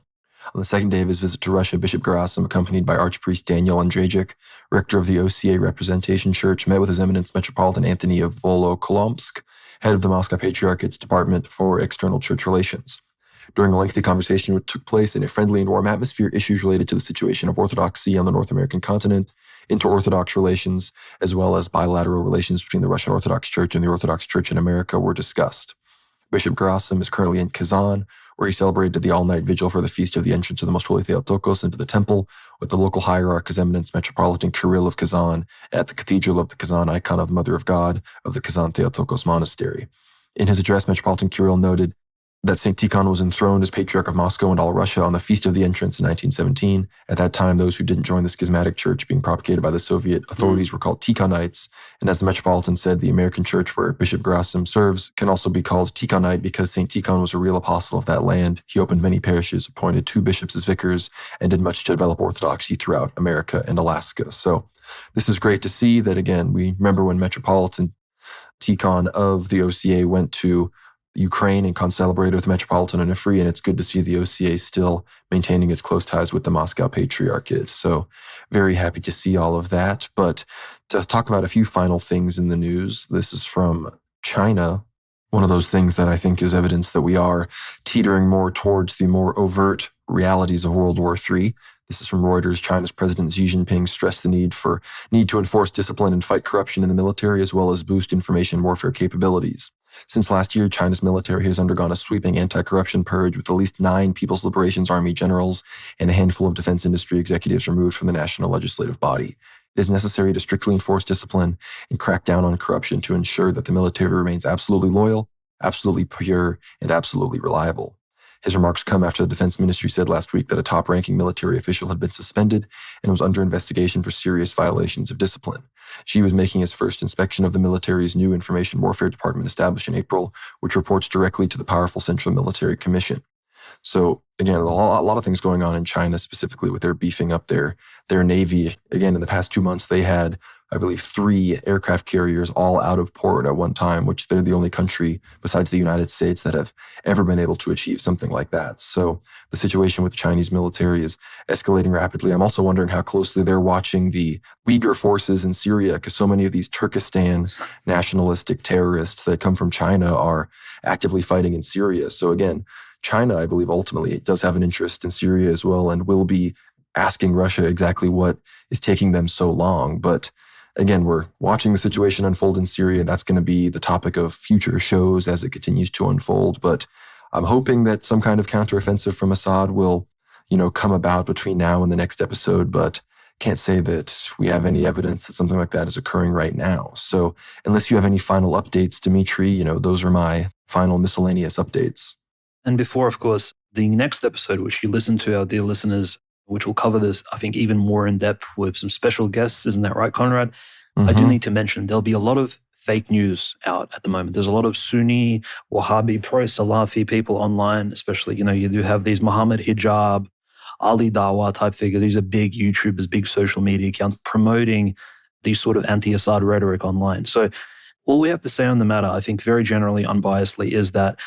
On the second day of his visit to Russia, Bishop Gerasim, accompanied by Archpriest Daniel Andrzejczyk, rector of the OCA Representation Church, met with His Eminence Metropolitan Anthony of Volokolomsk, head of the Moscow Patriarchate's Department for External Church Relations. During a lengthy conversation which took place in a friendly and warm atmosphere, issues related to the situation of Orthodoxy on the North American continent, inter-Orthodox relations, as well as bilateral relations between the Russian Orthodox Church and the Orthodox Church in America were discussed. Bishop Gerasim is currently in Kazan, where he celebrated the all-night vigil for the Feast of the Entrance of the Most Holy Theotokos into the temple, with the local hierarch, His Eminence Metropolitan Kirill of Kazan, at the Cathedral of the Kazan Icon of Mother of God of the Kazan Theotokos Monastery. In his address, Metropolitan Kirill noted that St. Tikhon was enthroned as Patriarch of Moscow and all Russia on the Feast of the Entrance in 1917. At that time, those who didn't join the schismatic church being propagated by the Soviet authorities were called Tikhonites. And as the Metropolitan said, the American church where Bishop Gerasim serves can also be called Tikhonite because St. Tikhon was a real apostle of that land. He opened many parishes, appointed 2 bishops as vicars, and did much to develop orthodoxy throughout America and Alaska. So this is great to see that, again, we remember when Metropolitan Tikhon of the OCA went to Ukraine and concelebrated with Metropolitan Onufry, and it's good to see the OCA still maintaining its close ties with the Moscow Patriarchate. So very happy to see all of that. But to talk about a few final things in the news, this is from China. One of those things that I think is evidence that we are teetering more towards the more overt realities of World War III. This is from Reuters. China's President Xi Jinping stressed the need to enforce discipline and fight corruption in the military, as well as boost information warfare capabilities. Since last year, China's military has undergone a sweeping anti-corruption purge with at least 9 People's Liberation Army generals and a handful of defense industry executives removed from the national legislative body. It is necessary to strictly enforce discipline and crack down on corruption to ensure that the military remains absolutely loyal, absolutely pure, and absolutely reliable. His remarks come after the Defense Ministry said last week that a top-ranking military official had been suspended and was under investigation for serious violations of discipline. Xi was making his first inspection of the military's new Information Warfare Department established in April, which reports directly to the powerful Central Military Commission. So, again, a lot of things going on in China, specifically with their beefing up their Navy. Again, in the past 2 months, they had, I believe, 3 aircraft carriers all out of port at one time, which they're the only country besides the United States that have ever been able to achieve something like that. So the situation with the Chinese military is escalating rapidly. I'm also wondering how closely they're watching the Uyghur forces in Syria, because so many of these Turkestan nationalistic terrorists that come from China are actively fighting in Syria. So again, China, I believe, ultimately does have an interest in Syria as well and will be asking Russia exactly what is taking them so long. But again, we're watching the situation unfold in Syria. That's going to be the topic of future shows as it continues to unfold. But I'm hoping that some kind of counteroffensive from Assad will, come about between now and the next episode, but can't say that we have any evidence that something like that is occurring right now. So unless you have any final updates, Dimitri, those are my final miscellaneous updates. And before, of course, the next episode, which you listen to, our dear listeners, which will cover this, I think, even more in depth with some special guests. Isn't that right, Conrad? I do need to mention there'll be a lot of fake news out at the moment. There's a lot of Sunni, Wahhabi, pro-Salafi people online, especially, you do have these Muhammad Hijab, Ali Dawa type figures. These are big YouTubers, big social media accounts promoting these sort of anti-Assad rhetoric online. So all we have to say on the matter, I think very generally, unbiasedly, is that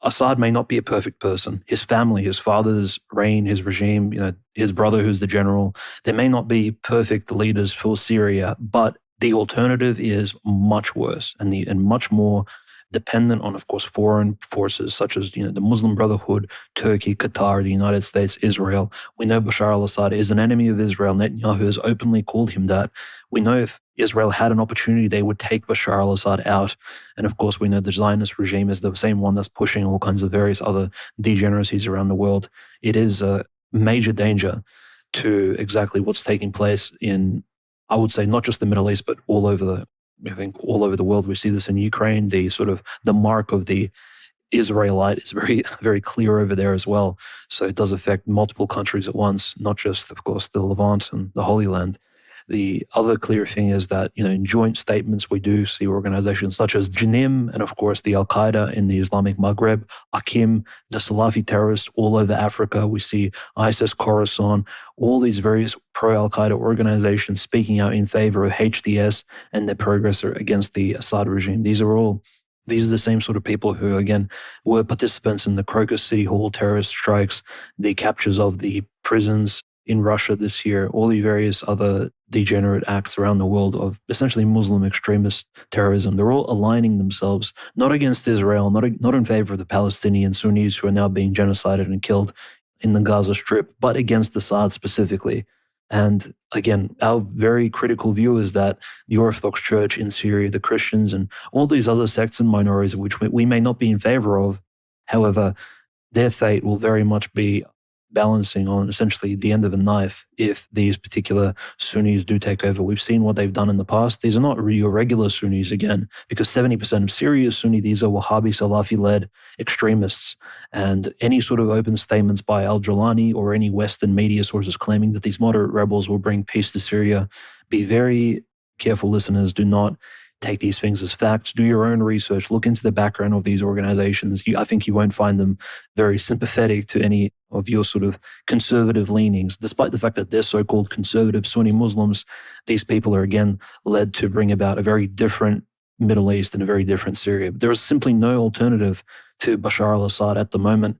Assad may not be a perfect person. His family, his father's reign, his regime, his brother who's the general, they may not be perfect leaders for Syria, but the alternative is much worse and much more dependent on, of course, foreign forces such as the Muslim Brotherhood, Turkey, Qatar, the United States, Israel. We know Bashar al-Assad is an enemy of Israel. Netanyahu has openly called him that. We know if Israel had an opportunity, they would take Bashar al-Assad out. And of course, we know the Zionist regime is the same one that's pushing all kinds of various other degeneracies around the world. It is a major danger to exactly what's taking place in, I would say, not just the Middle East, but all over the world. We see this in Ukraine. The mark of the Israelite is very, very clear over there as well. So it does affect multiple countries at once, not just, of course, the Levant and the Holy Land. The other clear thing is that, in joint statements, we do see organizations such as Janim and, of course, the Al-Qaeda in the Islamic Maghreb, Akim, the Salafi terrorists all over Africa. We see ISIS, Khorasan, all these various pro-Al-Qaeda organizations speaking out in favor of HDS and their progress against the Assad regime. These are the same sort of people who, again, were participants in the Crocus City Hall terrorist strikes, the captures of the prisons in Russia this year, all the various other degenerate acts around the world of essentially Muslim extremist terrorism. They're all aligning themselves, not against Israel, not in favor of the Palestinian Sunnis who are now being genocided and killed in the Gaza Strip, but against Assad specifically. And again, our very critical view is that the Orthodox Church in Syria, the Christians, and all these other sects and minorities, which we may not be in favor of, however, their fate will very much be balancing on essentially the end of a knife if these particular Sunnis do take over. We've seen what they've done in the past. These are not your regular Sunnis, again, because 70% of Syria is Sunni. These are Wahhabi, Salafi-led extremists. And any sort of open statements by al-Jolani or any Western media sources claiming that these moderate rebels will bring peace to Syria, be very careful, listeners. Do not take these things as facts. Do your own research. Look into the background of these organizations. I think you won't find them very sympathetic to any of your sort of conservative leanings. Despite the fact that they're so-called conservative Sunni Muslims, these people are, again, led to bring about a very different Middle East and a very different Syria. There is simply no alternative to Bashar al-Assad at the moment,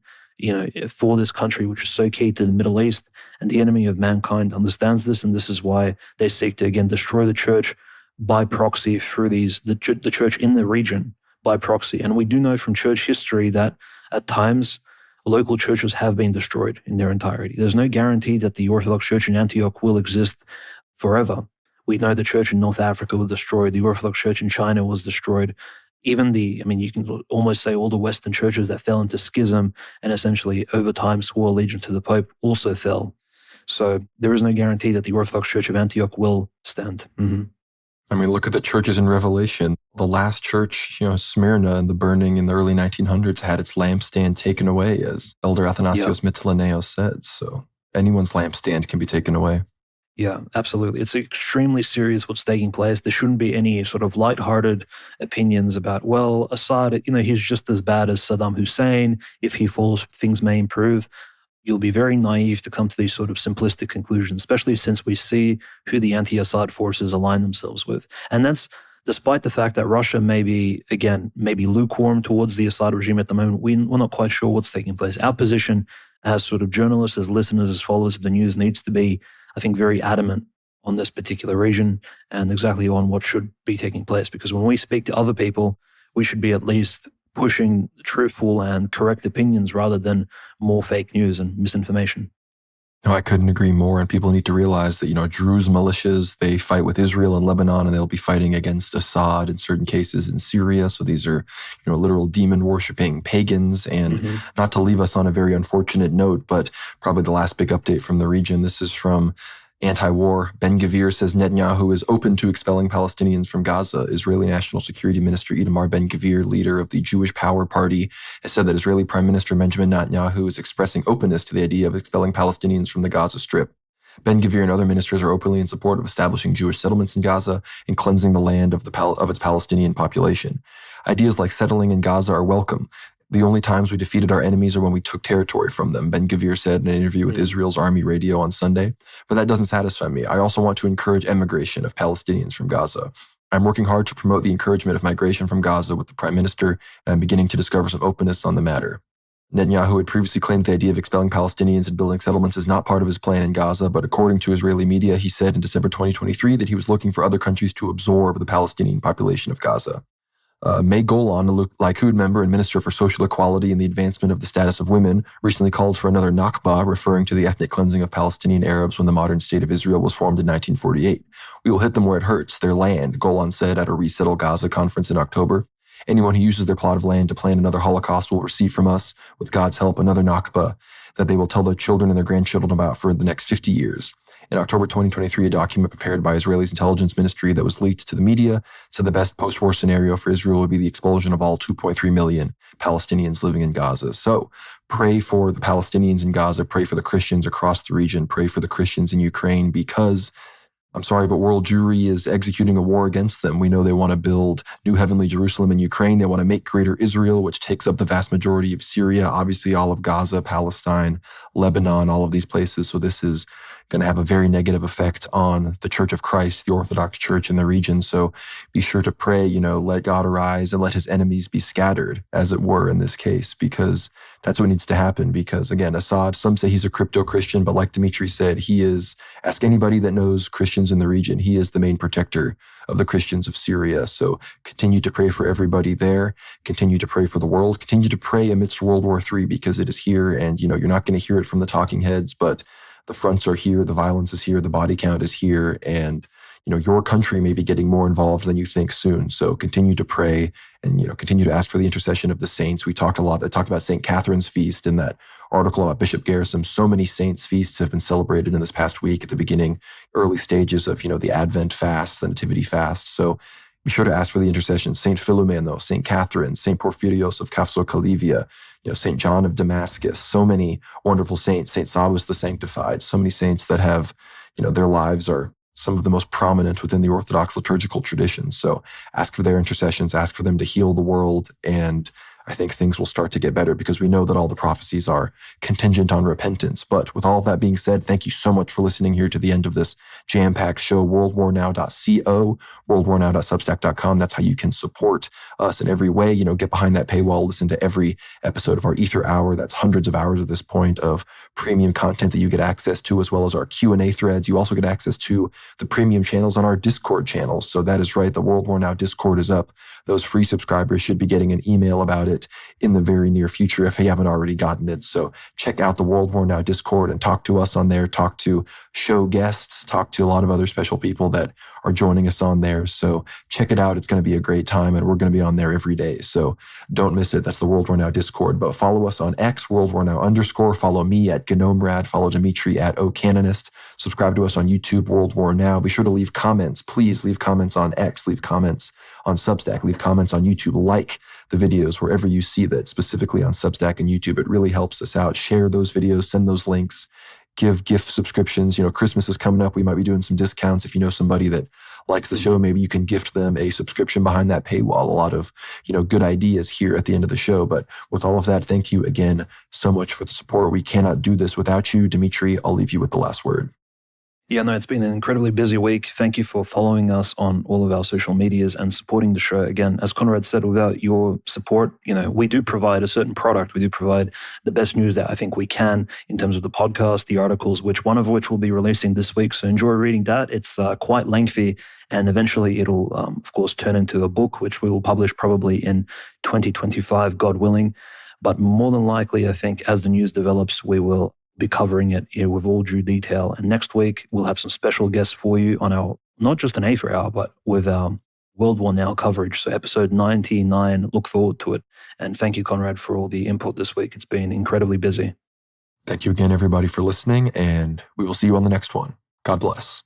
for this country, which is so key to the Middle East. And the enemy of mankind understands this, and this is why they seek to, again, destroy the church by proxy through the church in the region by proxy. And we do know from church history that at times local churches have been destroyed in their entirety. There's no guarantee that the Orthodox Church in Antioch will exist forever. We know the church in North Africa was destroyed. The Orthodox Church in China was destroyed. Even you can almost say all the Western churches that fell into schism and essentially over time swore allegiance to the Pope also fell. So there is no guarantee that the Orthodox Church of Antioch will stand. Mm-hmm. Look at the churches in Revelation. The last church, Smyrna, in the burning in the early 1900s, had its lampstand taken away, as Elder Athanasios Mytileneos said. So anyone's lampstand can be taken away. Yeah, absolutely. It's extremely serious what's taking place. There shouldn't be any sort of lighthearted opinions about, well, Assad, he's just as bad as Saddam Hussein. If he falls, things may improve. You'll be very naive to come to these sort of simplistic conclusions, especially since we see who the anti-Assad forces align themselves with. And that's despite the fact that Russia may be lukewarm towards the Assad regime at the moment. We're not quite sure what's taking place. Our position as sort of journalists, as listeners, as followers of the news needs to be, I think, very adamant on this particular region and exactly on what should be taking place. Because when we speak to other people, we should be at least pushing truthful and correct opinions rather than more fake news and misinformation. No, I couldn't agree more. And people need to realize that, Druze militias, they fight with Israel and Lebanon, and they'll be fighting against Assad in certain cases in Syria. So these are, literal demon worshipping pagans. And not to leave us on a very unfortunate note, but probably the last big update from the region. This is from anti-war. Ben-Gvir says Netanyahu is open to expelling Palestinians from Gaza. Israeli National Security Minister Itamar Ben-Gvir, leader of the Jewish Power Party, has said that Israeli Prime Minister Benjamin Netanyahu is expressing openness to the idea of expelling Palestinians from the Gaza Strip. Ben-Gvir and other ministers are openly in support of establishing Jewish settlements in Gaza and cleansing the land of its Palestinian population. Ideas like settling in Gaza are welcome. The only times we defeated our enemies are when we took territory from them, Ben-Gvir said in an interview with Israel's Army Radio on Sunday. But that doesn't satisfy me. I also want to encourage emigration of Palestinians from Gaza. I'm working hard to promote the encouragement of migration from Gaza with the Prime Minister, and I'm beginning to discover some openness on the matter. Netanyahu had previously claimed the idea of expelling Palestinians and building settlements is not part of his plan in Gaza, but according to Israeli media, he said in December 2023 that he was looking for other countries to absorb the Palestinian population of Gaza. May Golan, a Likud member and Minister for Social Equality and the Advancement of the Status of Women, recently called for another Nakba, referring to the ethnic cleansing of Palestinian Arabs when the modern state of Israel was formed in 1948. We will hit them where it hurts, their land, Golan said at a Resettle Gaza conference in October. Anyone who uses their plot of land to plan another Holocaust will receive from us, with God's help, another Nakba that they will tell their children and their grandchildren about for the next 50 years. In October 2023, a document prepared by Israel's intelligence ministry that was leaked to the media said the best post-war scenario for Israel would be the expulsion of all 2.3 million Palestinians living in Gaza. So pray for the Palestinians in Gaza, pray for the Christians across the region, pray for the Christians in Ukraine, because I'm sorry, but world Jewry is executing a war against them. We know they want to build New Heavenly Jerusalem in Ukraine. They want to make Greater Israel, which takes up the vast majority of Syria, obviously all of Gaza, Palestine, Lebanon, all of these places. So this is going to have a very negative effect on the Church of Christ, the Orthodox Church in the region. So be sure to pray, let God arise and let his enemies be scattered, as it were, in this case, because that's what needs to happen. Because again, Assad, some say he's a crypto-Christian, but like Dimitri said, he is, ask anybody that knows Christians in the region, he is the main protector of the Christians of Syria. So continue to pray for everybody there, continue to pray for the world, continue to pray amidst World War III, because it is here, and you're not going to hear it from the talking heads, but the fronts are here, the violence is here, the body count is here, and your country may be getting more involved than you think soon. So continue to pray and continue to ask for the intercession of the saints. I talked about St. Catherine's feast in that article about Bishop Garrison. So many saints' feasts have been celebrated in this past week at the beginning, early stages of the Advent fast, the Nativity fast. So be sure to ask for the intercession. St. Philomeno, St. Catherine, St. Porphyrios of Capso-Calivia, St. John of Damascus, so many wonderful saints, St. Sabas the Sanctified, so many saints that have, their lives are some of the most prominent within the Orthodox liturgical tradition. So ask for their intercessions, ask for them to heal the world, and I think things will start to get better, because we know that all the prophecies are contingent on repentance. But with all of that being said, thank you so much for listening here to the end of this jam-packed show. worldwarnow.co, worldwarnow.substack.com. That's how you can support us in every way. Get behind that paywall, listen to every episode of our Ether Hour. That's hundreds of hours at this point of premium content that you get access to, as well as our Q&A threads. You also get access to the premium channels on our Discord channels. So that is right, the World War Now Discord is up. Those free subscribers should be getting an email about it in the very near future if you haven't already gotten it. So check out the World War Now Discord and talk to us on there, talk to show guests, talk to a lot of other special people that are joining us on there. So check it out. It's going to be a great time, and we're going to be on there every day. So don't miss it. That's the World War Now Discord. But follow us on X, World War Now _. Follow me at GnomeRad. Follow Dimitri at OCanonist. Subscribe to us on YouTube, World War Now. Be sure to leave comments. Please leave comments on X. Leave comments on Substack. Leave comments on YouTube. Like the videos wherever you see that, specifically on Substack and YouTube. It really helps us out. Share those videos. Send those links. Give gift subscriptions. Christmas is coming up. We might be doing some discounts. If you know somebody that likes the show, maybe you can gift them a subscription behind that paywall. A lot of, good ideas here at the end of the show. But with all of that, thank you again so much for the support. We cannot do this without you. Dimitri, I'll leave you with the last word. Yeah, no, it's been an incredibly busy week. Thank you for following us on all of our social medias and supporting the show. Again, as Conrad said, without your support, we do provide a certain product. We do provide the best news that I think we can in terms of the podcast, the articles, one of which we'll be releasing this week. So enjoy reading that. It's quite lengthy, and eventually it'll, of course, turn into a book, which we will publish probably in 2025, God willing. But more than likely, I think as the news develops, we will be covering it with all due detail. And next week, we'll have some special guests for you on our, not just an Aether Hour, but with our World War Now coverage. So episode 99, look forward to it. And thank you, Conrad, for all the input this week. It's been incredibly busy. Thank you again, everybody, for listening, and we will see you on the next one. God bless.